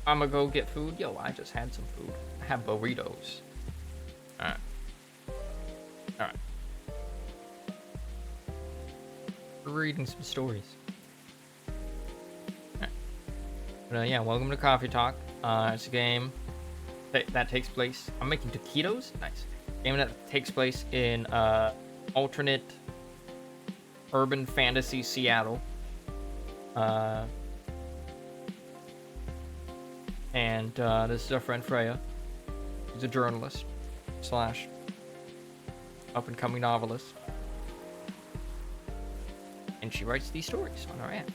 I'ma go get food. Yo, I just had some food. I have burritos. Alright. We're reading some stories. Alright. But yeah, welcome to Coffee Talk. It's a game that takes place. I'm making taquitos? Nice. Game that takes place in alternate urban fantasy Seattle. And this is our friend Freya. She's a journalist / up-and-coming novelist. And she writes these stories on our app.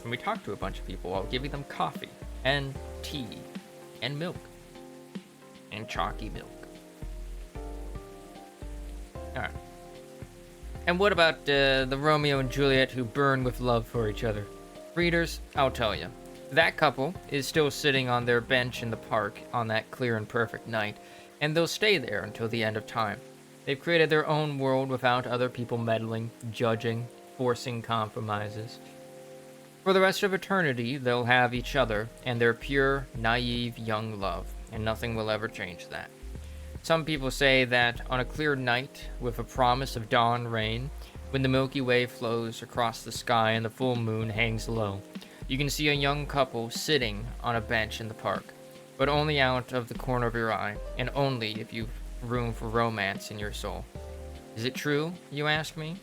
And we talk to a bunch of people while giving them coffee and tea and milk and chalky milk. Alright. And what about the Romeo and Juliet who burn with love for each other? Readers, I'll tell you. That couple is still sitting on their bench in the park on that clear and perfect night, and they'll stay there until the end of time. They've created their own world without other people meddling, judging, forcing compromises. For the rest of eternity, they'll have each other and their pure, naive, young love, and nothing will ever change that. Some people say that on a clear night, with a promise of dawn rain, when the Milky Way flows across the sky and the full moon hangs low, you can see a young couple sitting on a bench in the park, but only out of the corner of your eye, and only if you've room for romance in your soul. Is it true, you ask me?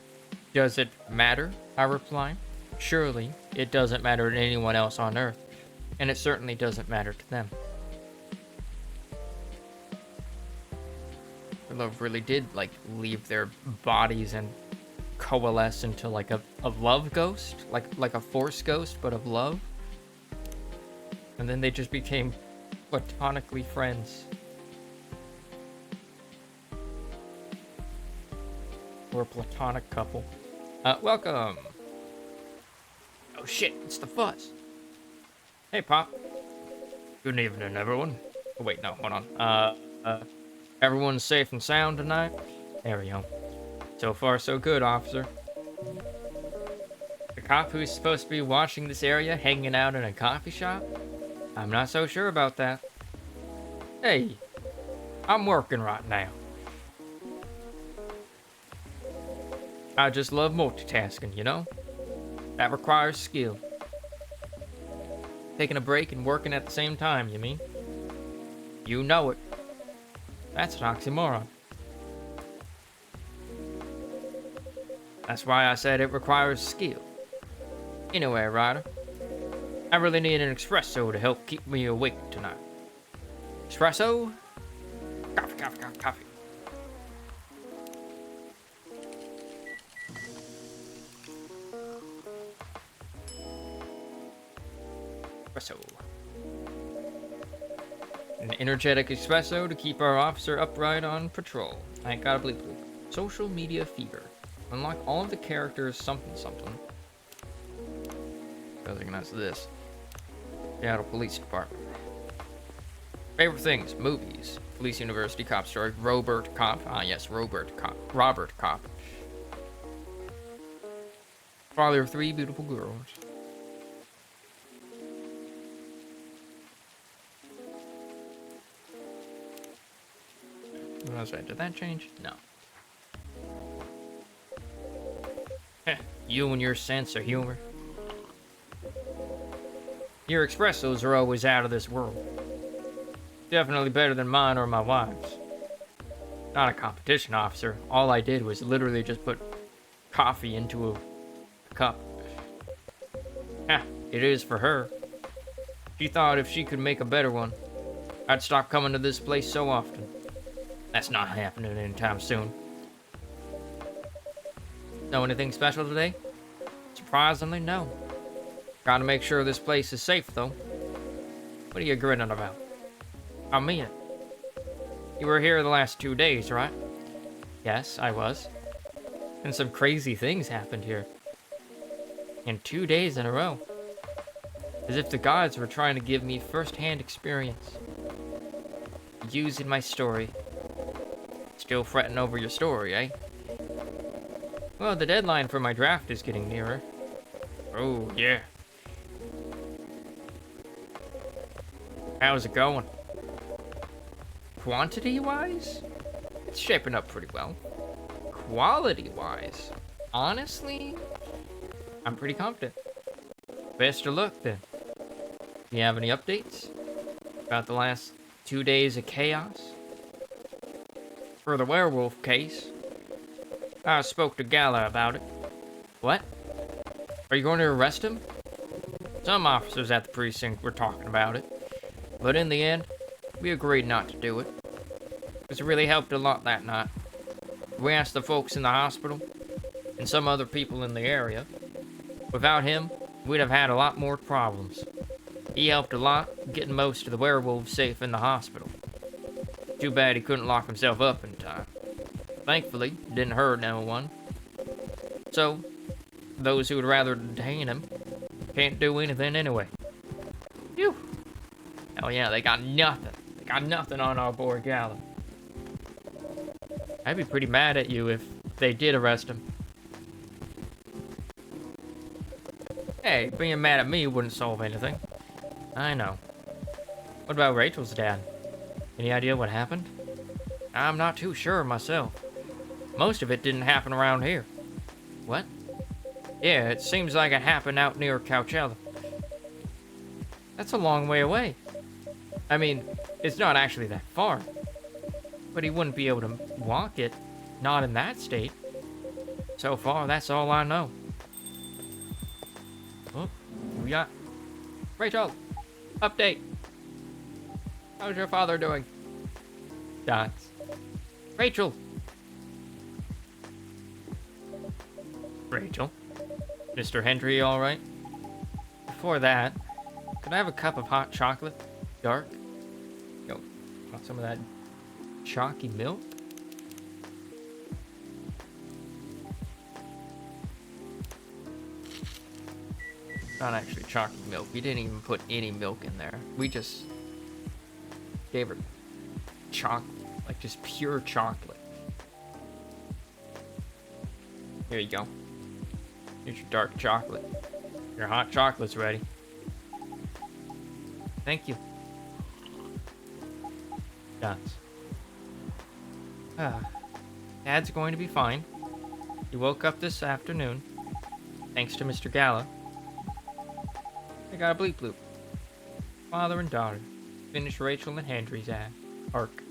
Does it matter? I reply. Surely, it doesn't matter to anyone else on Earth, and it certainly doesn't matter to them. Their love really did, like, leave their bodies and coalesce into, like, a love ghost? Like a force ghost, but of love? And then they just became platonically friends. Or a platonic couple. Welcome! Oh shit, it's the fuzz. Hey, Pop. Good evening, everyone. Oh, wait, no, hold on. Everyone's safe and sound tonight? There we go. So far, so good, officer. The cop who's supposed to be watching this area hanging out in a coffee shop? I'm not so sure about that. Hey, I'm working right now. I just love multitasking, you know? That requires skill. Taking a break and working at the same time, you mean? You know it. That's an oxymoron. That's why I said it requires skill. Anyway, Ryder, I really need an espresso to help keep me awake tonight. Espresso? Coffee. Espresso. An energetic espresso to keep our officer upright on patrol. I ain't got a bleep bloop. Social media fever. Unlock all of the characters something something. I recognize this. Seattle Police Department. Favorite things, movies. Police University Cop Story. Robert Cop. Ah yes, Robert Cop. Robert Cop. Father of 3 beautiful girls. What was that? Did that change? No. Heh, you and your sense of humor. Your espressos are always out of this world. Definitely better than mine or my wife's. Not a competition, officer. All I did was literally just put coffee into a cup. Heh, it is for her. She thought if she could make a better one, I'd stop coming to this place so often. That's not happening anytime soon. Know anything special today? Surprisingly, no. Gotta make sure this place is safe, though. What are you grinning about? I mean it. You were here the last 2 days, right? Yes, I was. And some crazy things happened here. And 2 days in a row. As if the gods were trying to give me first-hand experience. Using my story. Still fretting over your story, eh? Well, the deadline for my draft is getting nearer. Oh, yeah. How's it going? Quantity-wise? It's shaping up pretty well. Quality-wise? Honestly? I'm pretty confident. Best of luck, then. Do you have any updates? About the last 2 days of chaos? For the werewolf case, I spoke to Gala about it. What? Are you going to arrest him? Some officers at the precinct were talking about it, but in the end, we agreed not to do it. Because it really helped a lot that night. We asked the folks in the hospital, and some other people in the area. Without him, we'd have had a lot more problems. He helped a lot, getting most of the werewolves safe in the hospital. Too bad he couldn't lock himself up in time. Thankfully, it didn't hurt no one. So, those who would rather detain him can't do anything anyway. Phew. Hell yeah, they got nothing. They got nothing on our boy Gala. I'd be pretty mad at you if they did arrest him. Hey, being mad at me wouldn't solve anything. I know. What about Rachel's dad? Any idea what happened? I'm not too sure myself. Most of it didn't happen around here. What? Yeah, it seems like it happened out near Coachella. That's a long way away. I mean, it's not actually that far. But he wouldn't be able to walk it, not in that state. So far, that's all I know. Oh, we got... Rachel! Update! How's your father doing? Dots. Rachel! Rachel? Mr. Hendry alright? Before that, could I have a cup of hot chocolate? Dark? Yo, want some of that chalky milk? Not actually chalky milk. We didn't even put any milk in there. We just gave her chocolate, like just pure chocolate. Here you go. Here's your dark chocolate. Your hot chocolate's ready. Thank you. Dots. Dad's going to be fine. He woke up this afternoon, thanks to Mr. Gala. I got a bleep bloop. Father and daughter. Finish Rachel and Hendry's arc.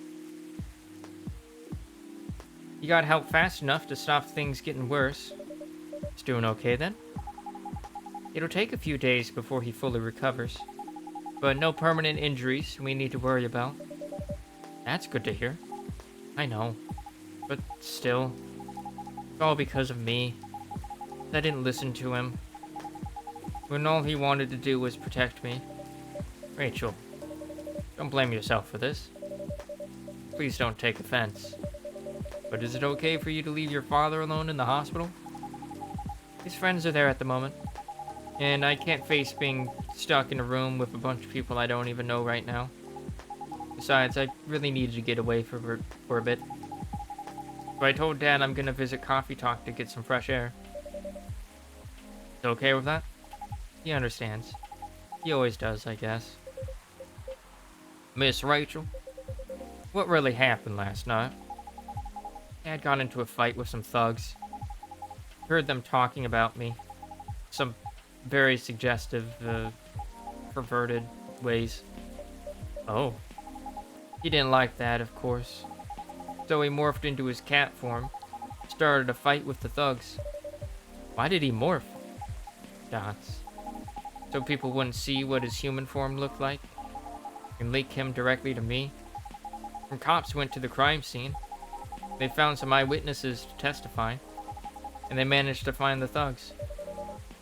You got help fast enough to stop things getting worse. He's doing okay then? It'll take a few days before he fully recovers. But no permanent injuries we need to worry about. That's good to hear. I know. But still, it's all because of me. I didn't listen to him. When all he wanted to do was protect me. Rachel, don't blame yourself for this. Please don't take offense. But is it okay for you to leave your father alone in the hospital? His friends are there at the moment, and I can't face being stuck in a room with a bunch of people I don't even know right now. Besides, I really needed to get away for a bit. So I told Dad I'm gonna visit Coffee Talk to get some fresh air. Is okay with that? He understands. He always does, I guess. Miss Rachel, what really happened last night? Dad got into a fight with some thugs. Heard them talking about me. Some very suggestive, perverted ways. Oh. He didn't like that, of course. So he morphed into his cat form. Started a fight with the thugs. Why did he morph? Dots. So people wouldn't see what his human form looked like? And link him directly to me? When cops went to the crime scene, they found some eyewitnesses to testify. And they managed to find the thugs.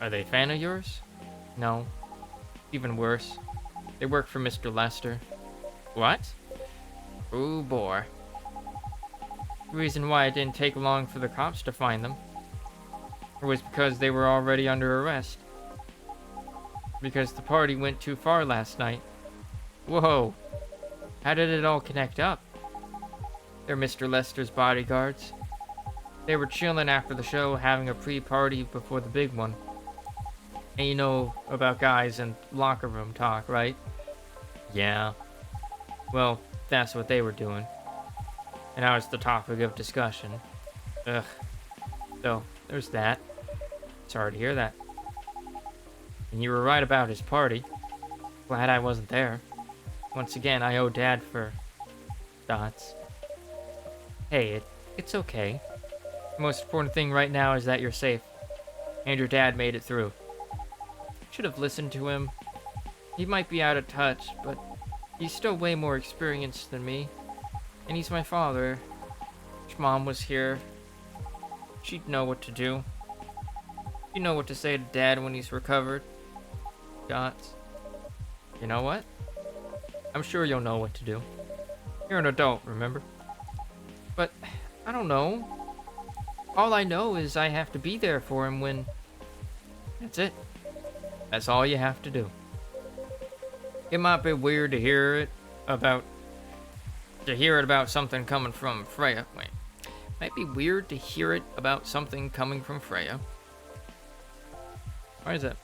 Are they a fan of yours? No. Even worse. They work for Mr. Lester. What? Oh boy. The reason why it didn't take long for the cops to find them was because they were already under arrest. Because the party went too far last night. Whoa. How did it all connect up? They're Mr. Lester's bodyguards. They were chilling after the show, having a pre-party before the big one. And you know about guys and locker room talk, right? Yeah. Well, that's what they were doing. And now it's the topic of discussion. Ugh. So, there's that. Sorry to hear that. And you were right about his party. Glad I wasn't there. Once again, I owe Dad for... dots. Hey, it's okay. The most important thing right now is that you're safe. And your dad made it through. Should have listened to him. He might be out of touch, but he's still way more experienced than me. And he's my father. If Mom was here, she'd know what to do. She'd know what to say to Dad when he's recovered. Dots. You know what? I'm sure you'll know what to do. You're an adult, remember? But, I don't know. All I know is I have to be there for him when... That's it. That's all you have to do. It might be weird to hear it about something coming from Freya. Wait. Might be weird to hear it about something coming from Freya. Why is that?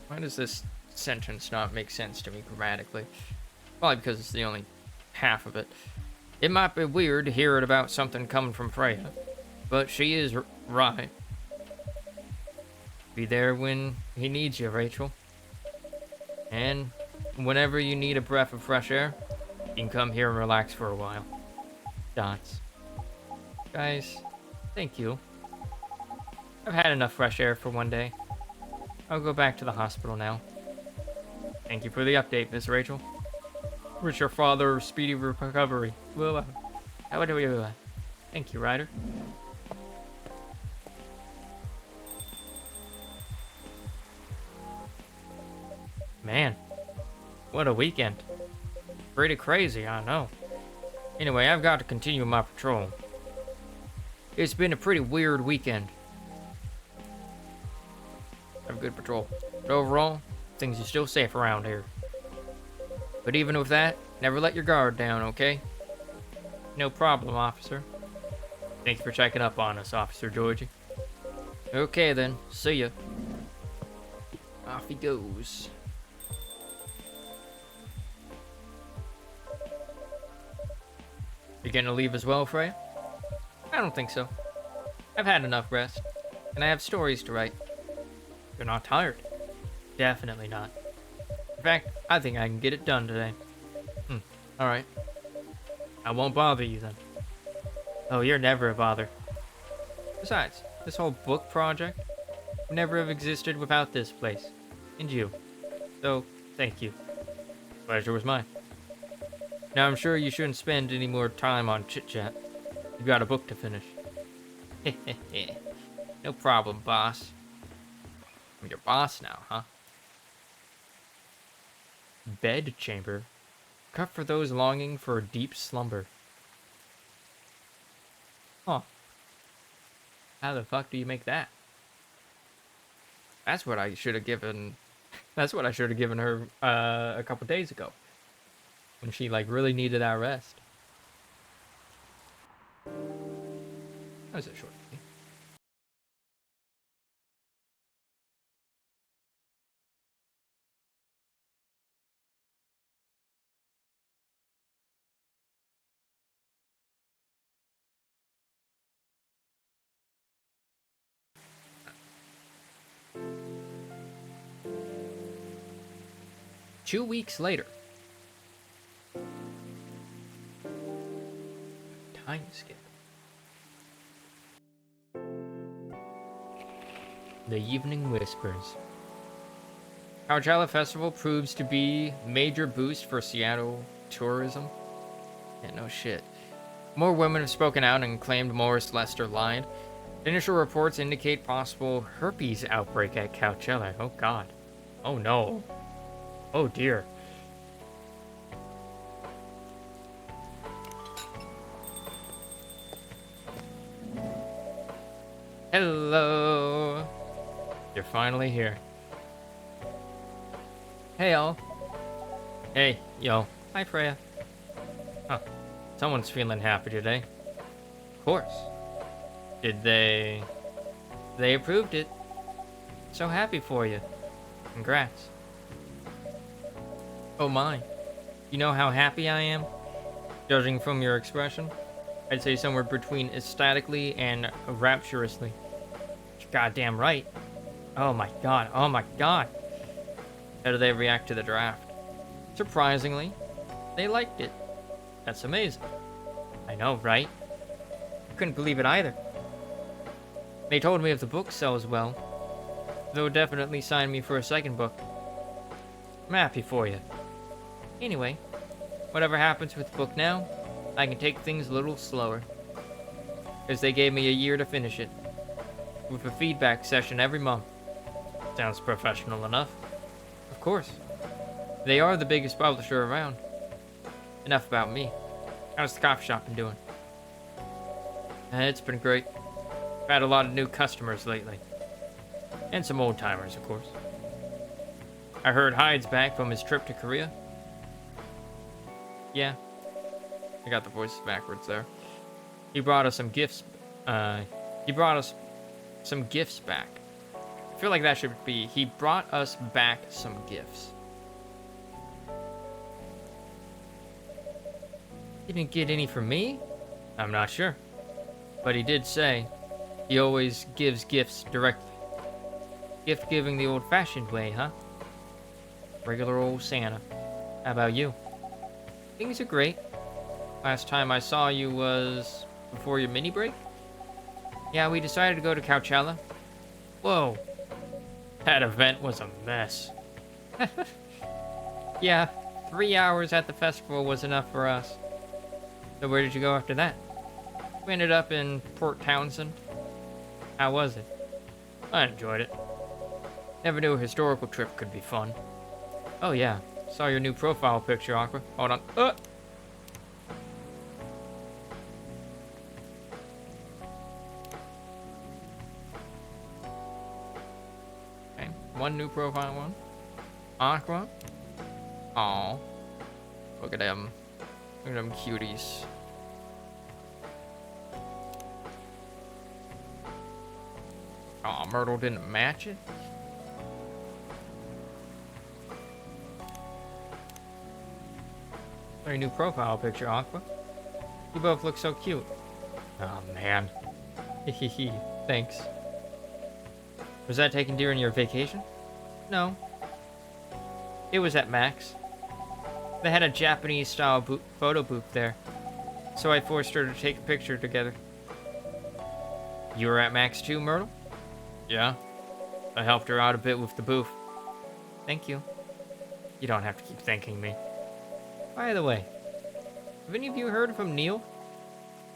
Why does this sentence not make sense to me grammatically? Probably because it's the only half of it. It might be weird to hear it about something coming from Freya, but she is right. Be there when he needs you, Rachel. And whenever you need a breath of fresh air, you can come here and relax for a while. Dots. Guys, thank you. I've had enough fresh air for one day. I'll go back to the hospital now. Thank you for the update, Miss Rachel. Wish your father a speedy recovery. Well, how do we do that? Thank you, Ryder. Man, what a weekend. Pretty crazy, I know. Anyway, I've got to continue my patrol. It's been a pretty weird weekend. Have a good patrol. But overall, things are still safe around here. But even with that, never let your guard down, okay? No problem, officer. Thank you for checking up on us, Officer Georgie. Okay then, see ya. Off he goes. You gonna leave as well, Freya? I don't think so. I've had enough rest, and I have stories to write. You're not tired? Definitely not. In fact, I think I can get it done today. Alright. I won't bother you then. Oh, you're never a bother. Besides, this whole book project would never have existed without this place. And you. So, thank you. Pleasure was mine. Now, I'm sure you shouldn't spend any more time on chit-chat. You've got a book to finish. No problem, boss. I'm your boss now, huh? Bed chamber. Cut for those longing for a deep slumber. Huh. How the fuck do you make that? That's what I should have given. That's what I should have given her a couple days ago. When she, like, really needed that rest. That was a short day. Two weeks later. Time skip. The Evening Whispers. Coachella Festival proves to be major boost for Seattle tourism. Yeah, no shit. More women have spoken out and claimed Morris Lester lied. Initial reports indicate possible herpes outbreak at Coachella. Oh god. Oh no. Oh dear. Hello. You're finally here. Hey, y'all. Hey, yo. Hi, Freya. Huh. Someone's feeling happy today. Of course. Did they... They approved it. So happy for you. Congrats. Oh my. You know how happy I am? Judging from your expression, I'd say somewhere between ecstatically and rapturously. You're goddamn right. Oh my god. Oh my god. How do they react to the draft? Surprisingly, they liked it. That's amazing. I know, right? Couldn't believe it either. They told me if the book sells well, they'll definitely sign me for a second book. I'm happy for you. Anyway, whatever happens with the book now, I can take things a little slower. Because they gave me a year to finish it. With a feedback session every month. Sounds professional enough. Of course. They are the biggest publisher around. Enough about me. How's the coffee shop been doing? It's been great. I've had a lot of new customers lately. And some old timers, of course. I heard Hyde's back from his trip to Korea. Yeah. I got the voices backwards there. He brought us some gifts. He brought us some gifts back. I feel like that should be, he brought us back some gifts. He didn't get any from me? I'm not sure. But he did say he always gives gifts directly. Gift giving the old-fashioned way, huh? Regular old Santa. How about you? Things are great. Last time I saw you was before your mini break? Yeah, we decided to go to Coachella. Whoa. That event was a mess. Yeah, 3 hours at the festival was enough for us. So where did you go after that? We ended up in Port Townsend. How was it? I enjoyed it. Never knew a historical trip could be fun. Oh yeah, saw your new profile picture, Aqua. Hold on. Okay, one new profile one. Aqua. Aw. Look at them. Look at them cuties. Aw, Myrtle didn't match it? Your new profile picture, Aqua. You both look so cute. Oh, man. Hehehe. Thanks. Was that taken during your vacation? No. It was at Max. They had a Japanese-style photo booth there. So I forced her to take a picture together. You were at Max too, Myrtle? Yeah. I helped her out a bit with the booth. Thank you. You don't have to keep thanking me. By the way, have any of you heard from Neil?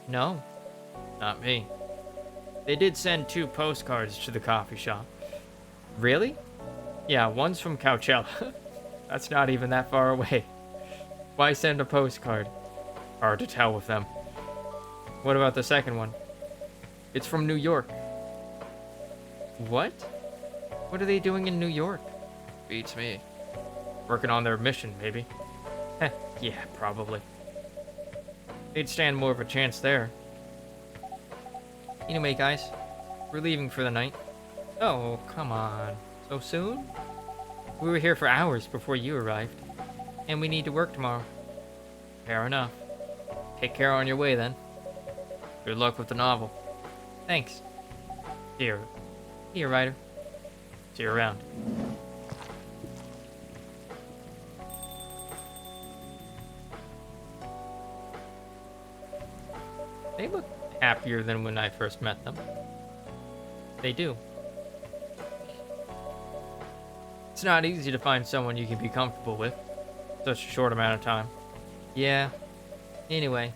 No. Not me. They did send 2 postcards to the coffee shop. Really? Yeah, one's from Coachella. That's not even that far away. Why send a postcard? Hard to tell with them. What about the second one? It's from New York. What? What are they doing in New York? Beats me. Working on their mission, maybe. Heh, yeah, probably. They'd stand more of a chance there. Anyway, guys, we're leaving for the night. Oh, come on. So soon? We were here for hours before you arrived. And we need to work tomorrow. Fair enough. Take care on your way, then. Good luck with the novel. Thanks. Here. Here, writer. See you around. They look happier than when I first met them. They do. It's not easy to find someone you can be comfortable with. Such a short amount of time. Yeah. Anyway.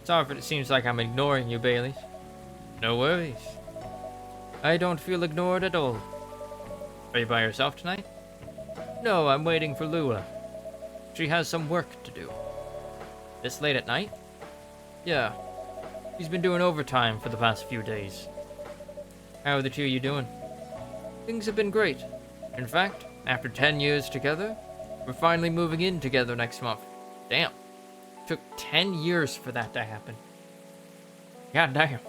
Sorry if it seems like I'm ignoring you, Bailey. No worries. I don't feel ignored at all. Are you by yourself tonight? No, I'm waiting for Lua. She has some work to do. This late at night? Yeah. She's been doing overtime for the past few days. How are the two of you doing? Things have been great. In fact, after 10 years together, we're finally moving in together next month. Damn. Took 10 years for that to happen. God damn.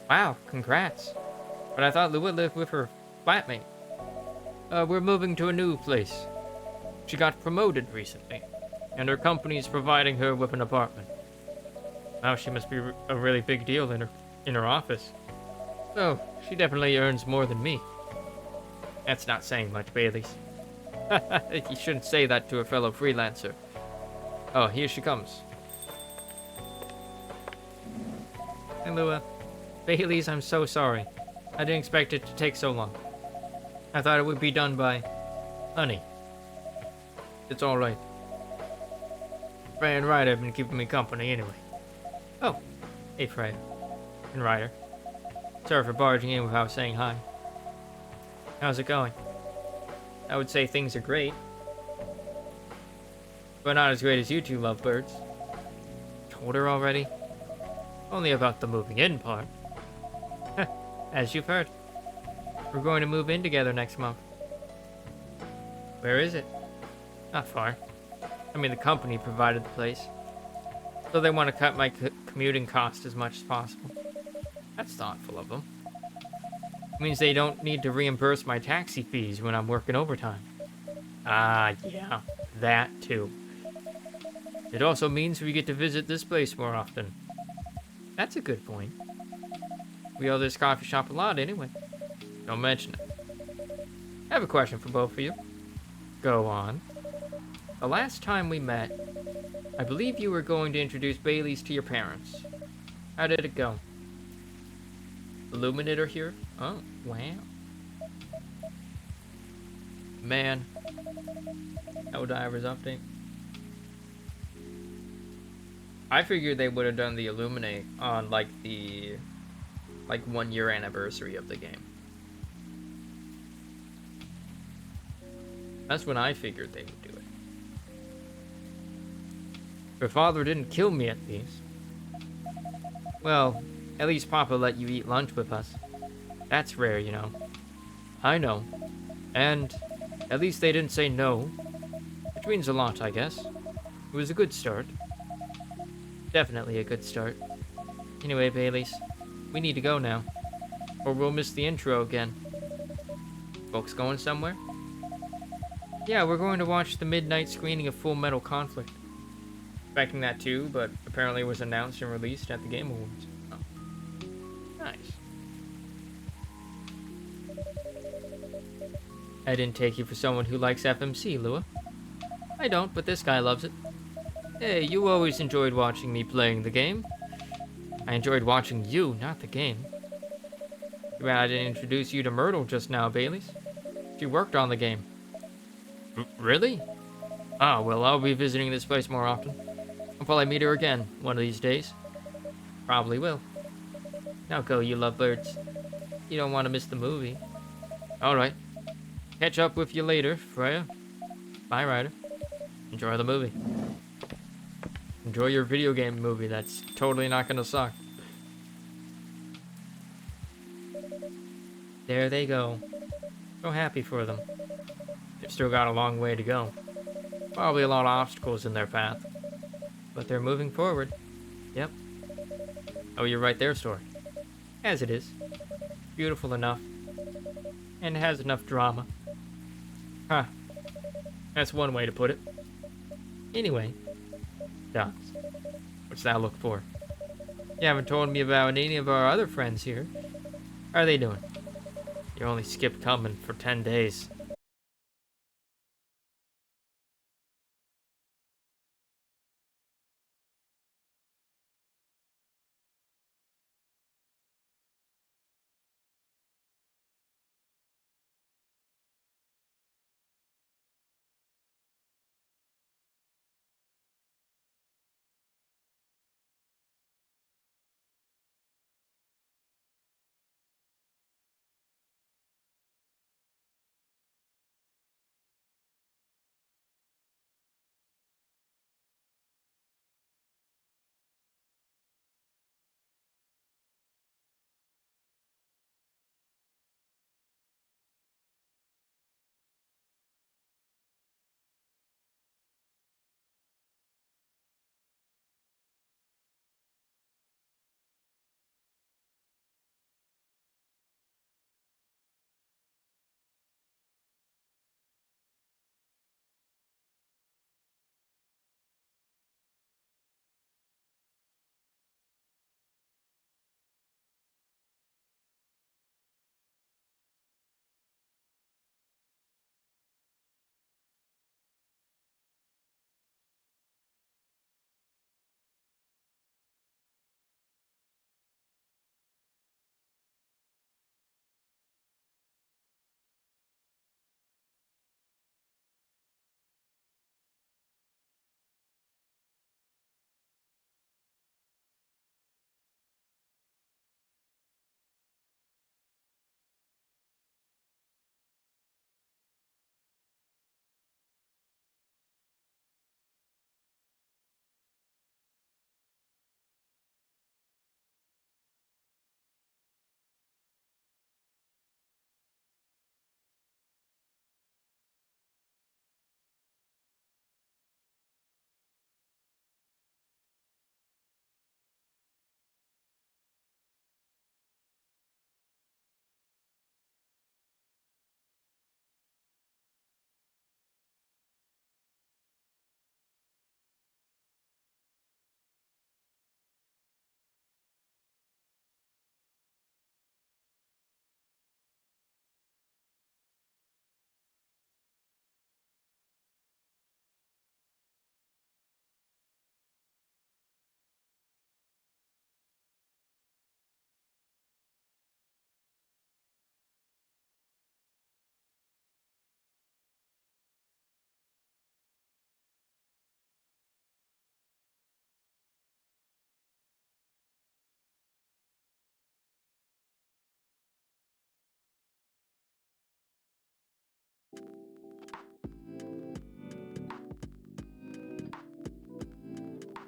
Wow, congrats. But I thought Lua lived with her flatmate. We're moving to a new place. She got promoted recently, and her company's providing her with an apartment. Wow, she must be a really big deal in her office. So, she definitely earns more than me. That's not saying much, Baileys. You shouldn't say that to a fellow freelancer. Oh, here she comes. Hey, Lua. Baileys, I'm so sorry. I didn't expect it to take so long. I thought it would be done by... Honey. It's alright. Freya and Ryder have been keeping me company anyway. Oh. Hey, Freya. And Ryder. Sorry for barging in without saying hi. How's it going? I would say things are great. But not as great as you two lovebirds. Told her already? Only about the moving in part. As you've heard. We're going to move in together next month. Where is it? Not far. I mean, the company provided the place. So they want to cut my commuting cost as much as possible. That's thoughtful of them. It means they don't need to reimburse my taxi fees when I'm working overtime. Ah, yeah. That too. It also means we get to visit this place more often. That's a good point. We owe this coffee shop a lot anyway. Don't mention it. I have a question for both of you. Go on. The last time we met, I believe you were going to introduce Baileys to your parents. How did it go? Illuminator here? Oh, wow. Man. Divers update. I figured they would have done the Illuminate on like the 1 year anniversary of the game. That's when I figured they would do it. Your father didn't kill me at least. Well, at least Papa let you eat lunch with us. That's rare, you know. I know. And at least they didn't say no. Which means a lot, I guess. It was a good start. Definitely a good start. Anyway, Baileys, we need to go now. Or we'll miss the intro again. Folks going somewhere? Yeah, we're going to watch the midnight screening of Full Metal Conflict. Expecting that too, but apparently it was announced and released at the Game Awards. Oh. Nice. I didn't take you for someone who likes FMC, Lua. I don't, but this guy loves it. Hey, you always enjoyed watching me playing the game. I enjoyed watching you, not the game. Too bad I didn't introduce you to Myrtle just now, Baileys. She worked on the game. Really? Ah, well, I'll be visiting this place more often. I'll probably meet her again one of these days. Probably will. Now go, you lovebirds. You don't want to miss the movie. Alright. Catch up with you later, Freya. Bye, Ryder. Enjoy the movie. Enjoy your video game movie that's totally not gonna suck. There they go. So happy for them. They've still got a long way to go. Probably a lot of obstacles in their path. But they're moving forward. Yep. Oh, you're right there, story. As it is. Beautiful enough. And has enough drama. Huh. That's one way to put it. Anyway. Docs. What's that look for? You haven't told me about any of our other friends here. How are they doing? You only skipped coming for 10 days.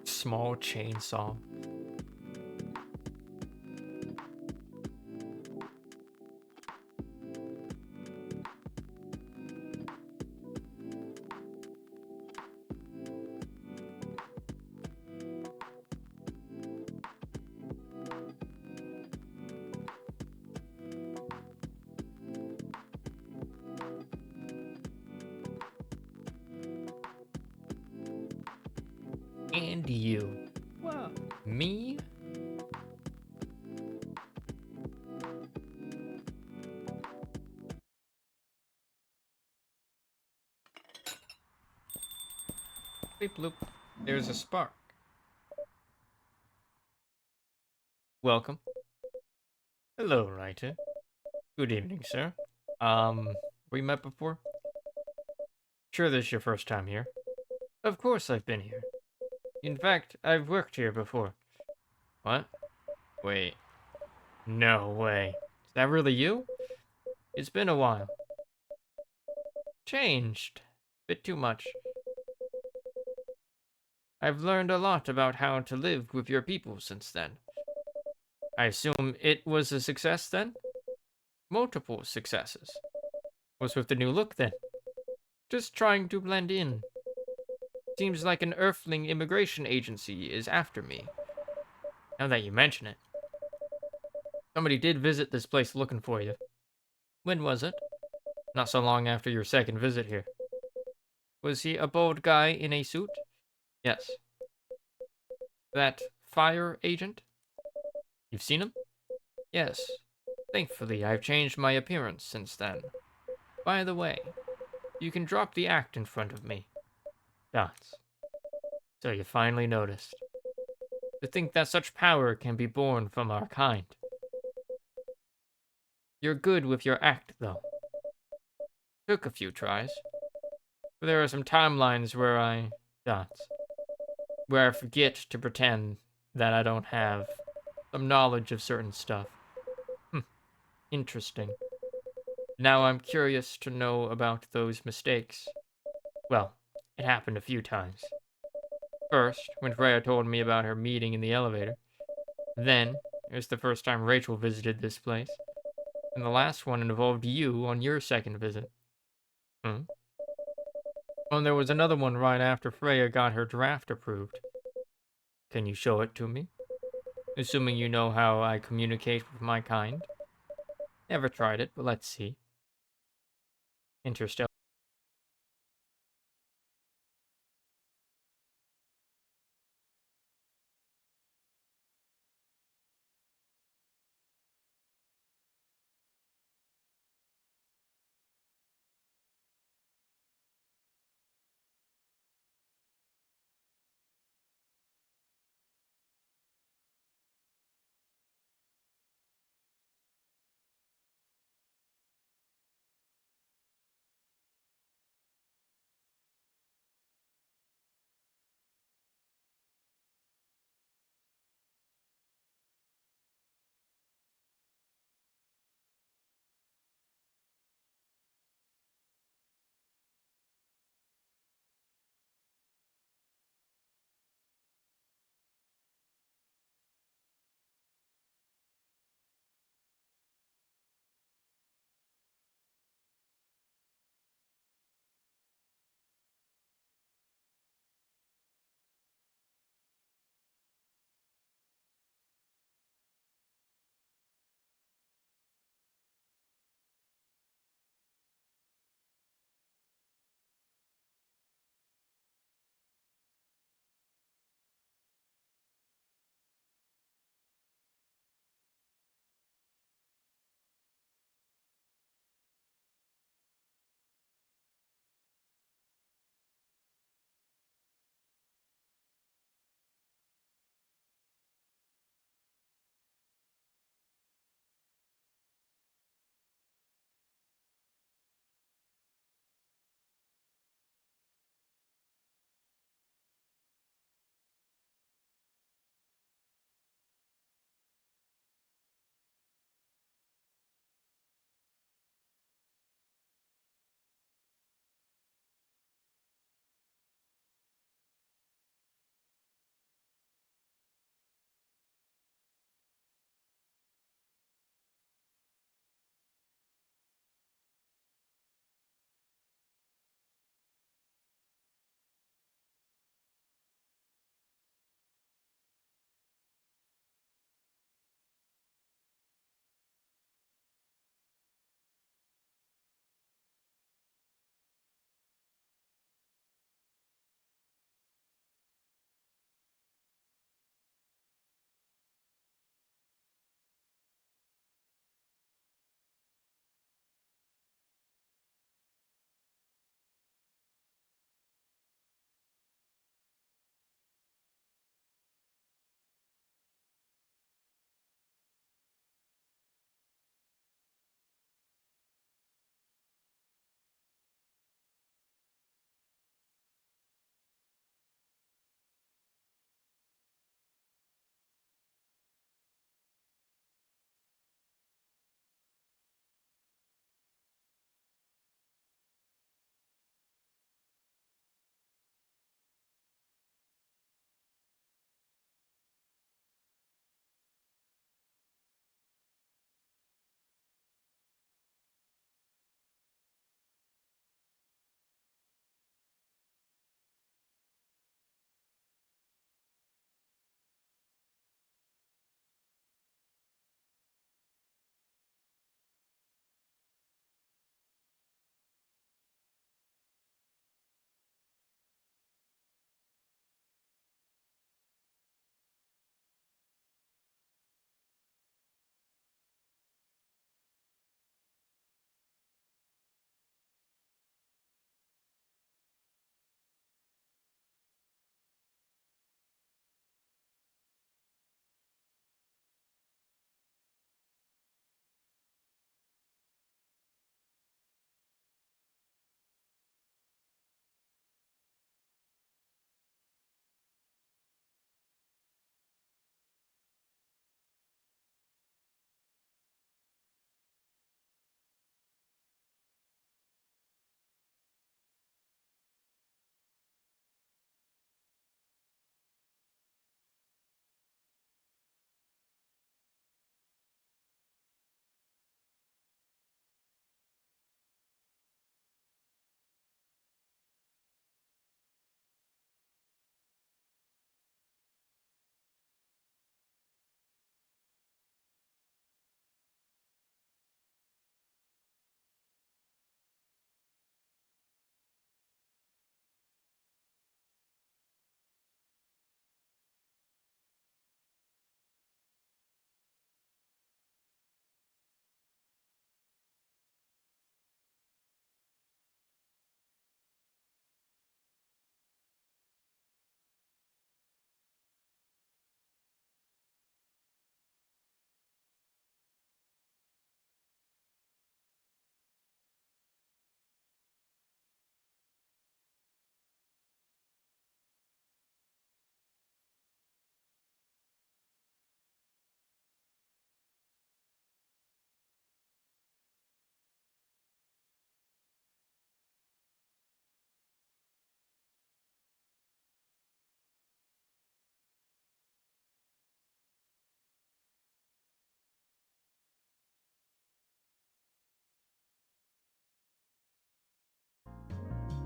Small chainsaw. And you. Well, me? Bleep bloop. There's a spark. Welcome. Hello, writer. Good evening, sir. We met before? Sure this is your first time here? Of course I've been here. In fact, I've worked here before. What? Wait. No way. Is that really you? It's been a while. Changed. Bit too much. I've learned a lot about how to live with your people since then. I assume it was a success then? Multiple successes. What's with the new look then? Just trying to blend in. Seems like an Earthling immigration agency is after me. Now that you mention it. Somebody did visit this place looking for you. When was it? Not so long after your second visit here. Was he a bald guy in a suit? Yes. That fire agent? You've seen him? Yes. Thankfully, I've changed my appearance since then. By the way, you can drop the act in front of me. Dots. So you finally noticed. To think that such power can be born from our kind. You're good with your act, though. Took a few tries. But there are some timelines where Dots. Where I forget to pretend that I don't have some knowledge of certain stuff. Interesting. Now I'm curious to know about those mistakes. Well, it happened a few times. First, when Freya told me about her meeting in the elevator. Then, it was the first time Rachel visited this place. And the last one involved you on your second visit. Hmm? Oh, and there was another one right after Freya got her draft approved. Can you show it to me? Assuming you know how I communicate with my kind. Never tried it, but let's see. Interstellar.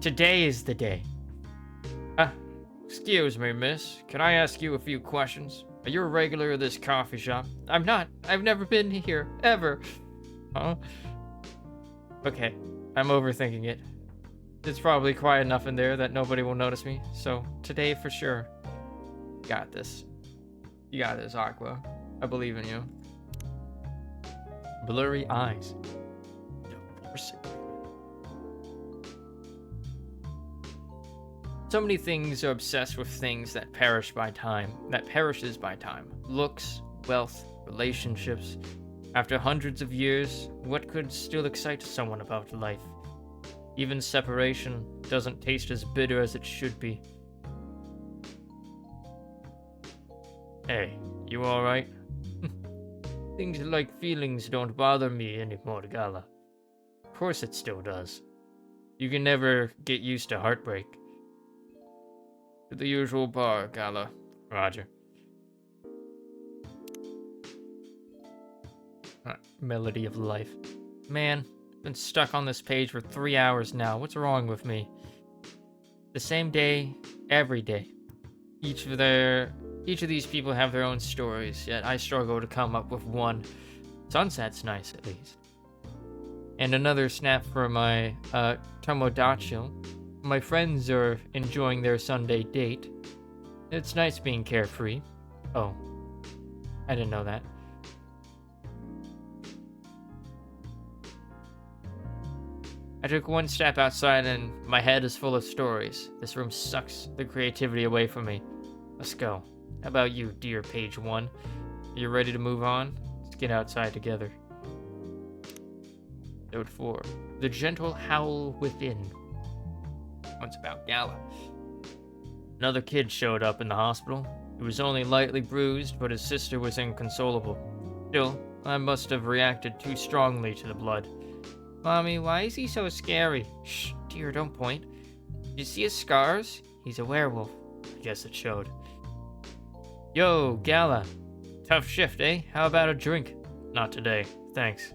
Today is the day. Excuse me, miss. Can I ask you a few questions? Are you a regular of this coffee shop? I'm not. I've never been here, ever. Huh? Okay, I'm overthinking it. It's probably quiet enough in there that nobody will notice me, so today for sure. Got this. You got this, Aqua. I believe in you. Blurry eyes. Divorce agreement. So many things are obsessed with things that perishes by time. Looks, wealth, relationships. After hundreds of years, what could still excite someone about life? Even separation doesn't taste as bitter as it should be. Hey, you alright? Things like feelings don't bother me anymore, Gala. Of course it still does. You can never get used to heartbreak. To the usual bar, Gala. Roger. Melody of life. Man, I've been stuck on this page for 3 hours now. What's wrong with me? The same day, every day. Each of these people have their own stories, yet I struggle to come up with one. Sunset's nice, at least. And another snap for my Tomodachi. My friends are enjoying their Sunday date. It's nice being carefree. Oh, I didn't know that. I took one step outside and my head is full of stories. This room sucks the creativity away from me. Let's go. How about you, dear page 1? Are you ready to move on? Let's get outside together. Note 4. The gentle howl within. What's about Gala? Another kid showed up in the hospital. He was only lightly bruised, but his sister was inconsolable. Still, I must have reacted too strongly to the blood. Mommy, why is he so scary? Shh, dear, don't point. Did you see his scars? He's a werewolf. I guess it showed. Yo, Gala. Tough shift, eh? How about a drink? Not today, thanks.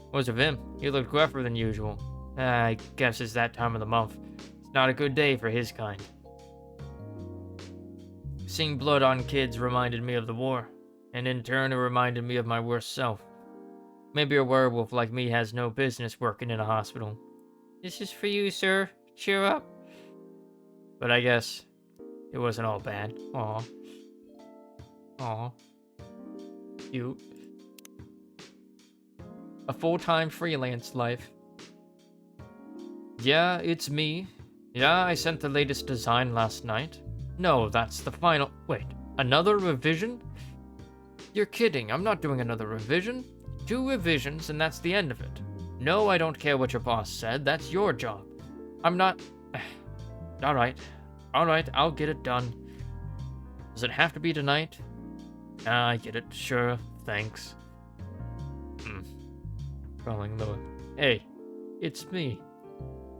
What's of him? He looked gruffer than usual. I guess it's that time of the month. It's not a good day for his kind. Seeing blood on kids reminded me of the war, and in turn it reminded me of my worst self. Maybe a werewolf like me has no business working in a hospital. This is for you, sir. Cheer up. But I guess it wasn't all bad. Aw. Aw. Cute. A full-time freelance life. Yeah, it's me. Yeah, I sent the latest design last night. No, that's the final. Wait, another revision? You're kidding, I'm not doing another revision. 2 revisions and that's the end of it. No, I don't care what your boss said, that's your job. I'm not... Alright, I'll get it done. Does it have to be tonight? I get it, sure, thanks. Crawling lower. Hey, it's me.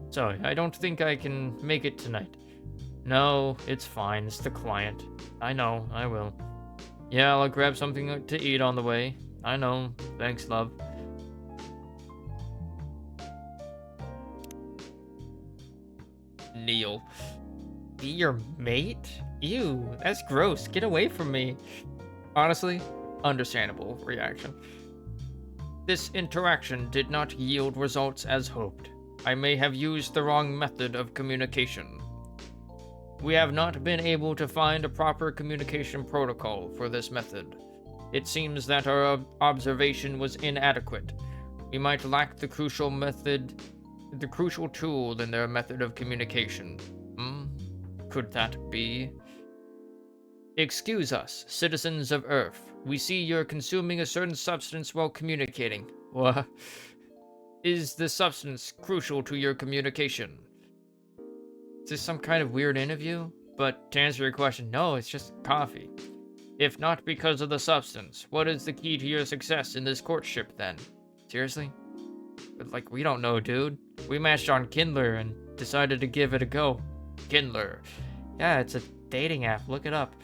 Sorry, I don't think I can make it tonight. No, it's fine, it's the client. I know, I will. Yeah, I'll grab something to eat on the way. I know, thanks, love. Neil. Be your mate? Ew, that's gross. Get away from me. Honestly, understandable reaction. This interaction did not yield results as hoped. I may have used the wrong method of communication. We have not been able to find a proper communication protocol for this method. It seems that our observation was inadequate. We might lack the crucial tool in their method of communication. Could that be? Excuse us, citizens of Earth. We see you're consuming a certain substance while communicating. What? Is the substance crucial to your communication? Is this some kind of weird interview? But to answer your question, no, it's just coffee. If not because of the substance, what is the key to your success in this courtship then? Seriously? But like, we don't know, dude. We matched on Kindler and decided to give it a go. Kindler. Yeah, it's a dating app. Look it up.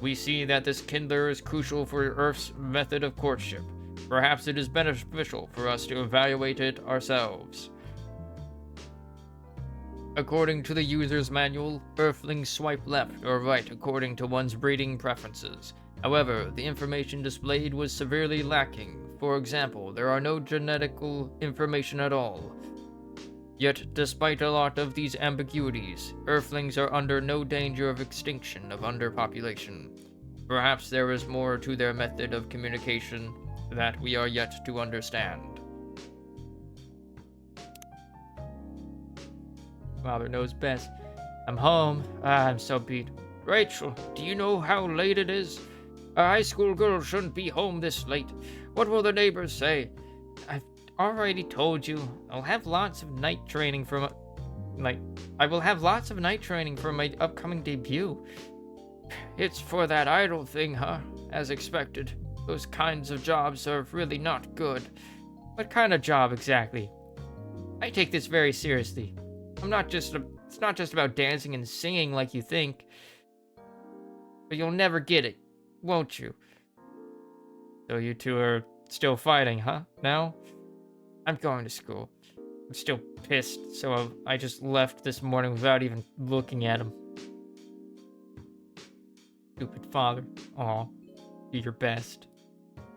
We see that this Kindler is crucial for Earth's method of courtship. Perhaps it is beneficial for us to evaluate it ourselves. According to the user's manual, Earthlings swipe left or right according to one's breeding preferences. However, the information displayed was severely lacking. For example, there are no genetical information at all. Yet, despite a lot of these ambiguities, Earthlings are under no danger of extinction of underpopulation. Perhaps there is more to their method of communication that we are yet to understand. Father knows best. I'm home. I'm so beat. Rachel, do you know how late it is? A high school girl shouldn't be home this late. What will the neighbors say? I've already told you. I'll have lots of night training for I will have lots of night training for my upcoming debut. It's for that idol thing, huh? As expected. Those kinds of jobs are really not good. What kind of job exactly? I take this very seriously. It's not just about dancing and singing like you think. But you'll never get it, won't you? So you two are still fighting, huh? Now? I'm going to school. I'm still pissed, so I just left this morning without even looking at him. Stupid father. Aw. Do your best.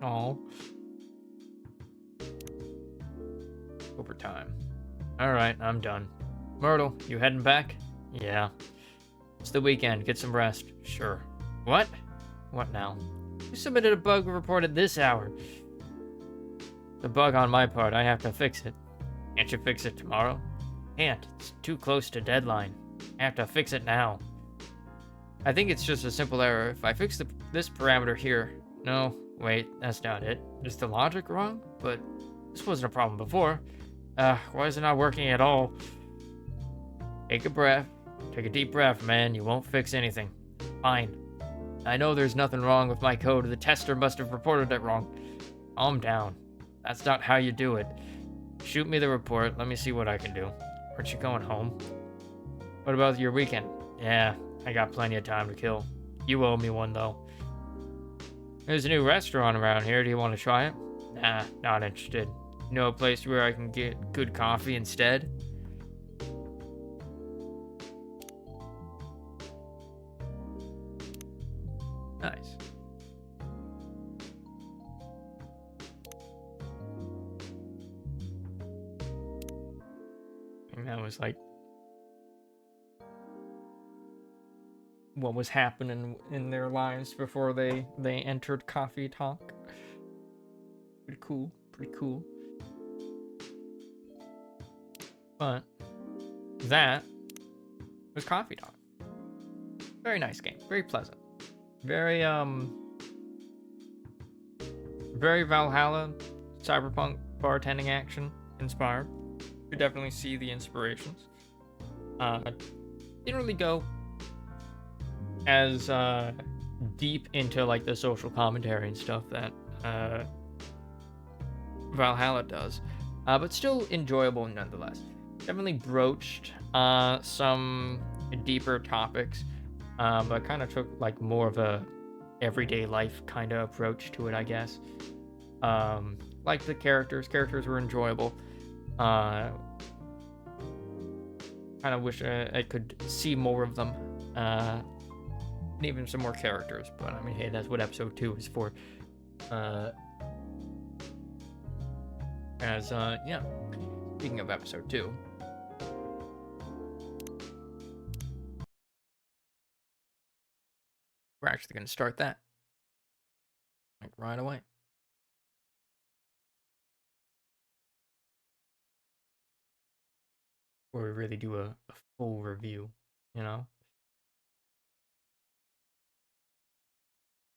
Aw. Overtime. Alright, I'm done. Myrtle, you heading back? Yeah. It's the weekend. Get some rest. Sure. What? What now? You submitted a bug report at this hour. The bug on my part. I have to fix it. Can't you fix it tomorrow? Can't. It's too close to deadline. I have to fix it now. I think it's just a simple error. If I fix this parameter here... No, wait, that's not it. Is the logic wrong? But this wasn't a problem before. Why is it not working at all? Take a breath. Take a deep breath, man. You won't fix anything. Fine. I know there's nothing wrong with my code. The tester must have reported it wrong. Calm down. That's not how you do it. Shoot me the report. Let me see what I can do. Aren't you going home? What about your weekend? Yeah, I got plenty of time to kill. You owe me one, though. There's a new restaurant around here. Do you want to try it? Nah, not interested. You know a place where I can get good coffee instead? Nice. And that was like what was happening in their lives before they entered Coffee Talk. Pretty cool. Pretty cool. But that was Coffee Talk. Very nice game. Very pleasant. Very very Valhalla cyberpunk bartending action inspired. You definitely see the inspirations. Didn't really go as deep into like the social commentary and stuff that Valhalla does, but still enjoyable nonetheless. Definitely broached some deeper topics, but kind of took like more of a everyday life kind of approach to it, I guess. Like the characters were enjoyable. Kind of wish I could see more of them, and even some more characters. But I mean, hey, that's what episode 2 is for. Yeah. Speaking of episode 2. We're actually going to start that. Like right away. Where we really do a full review, you know?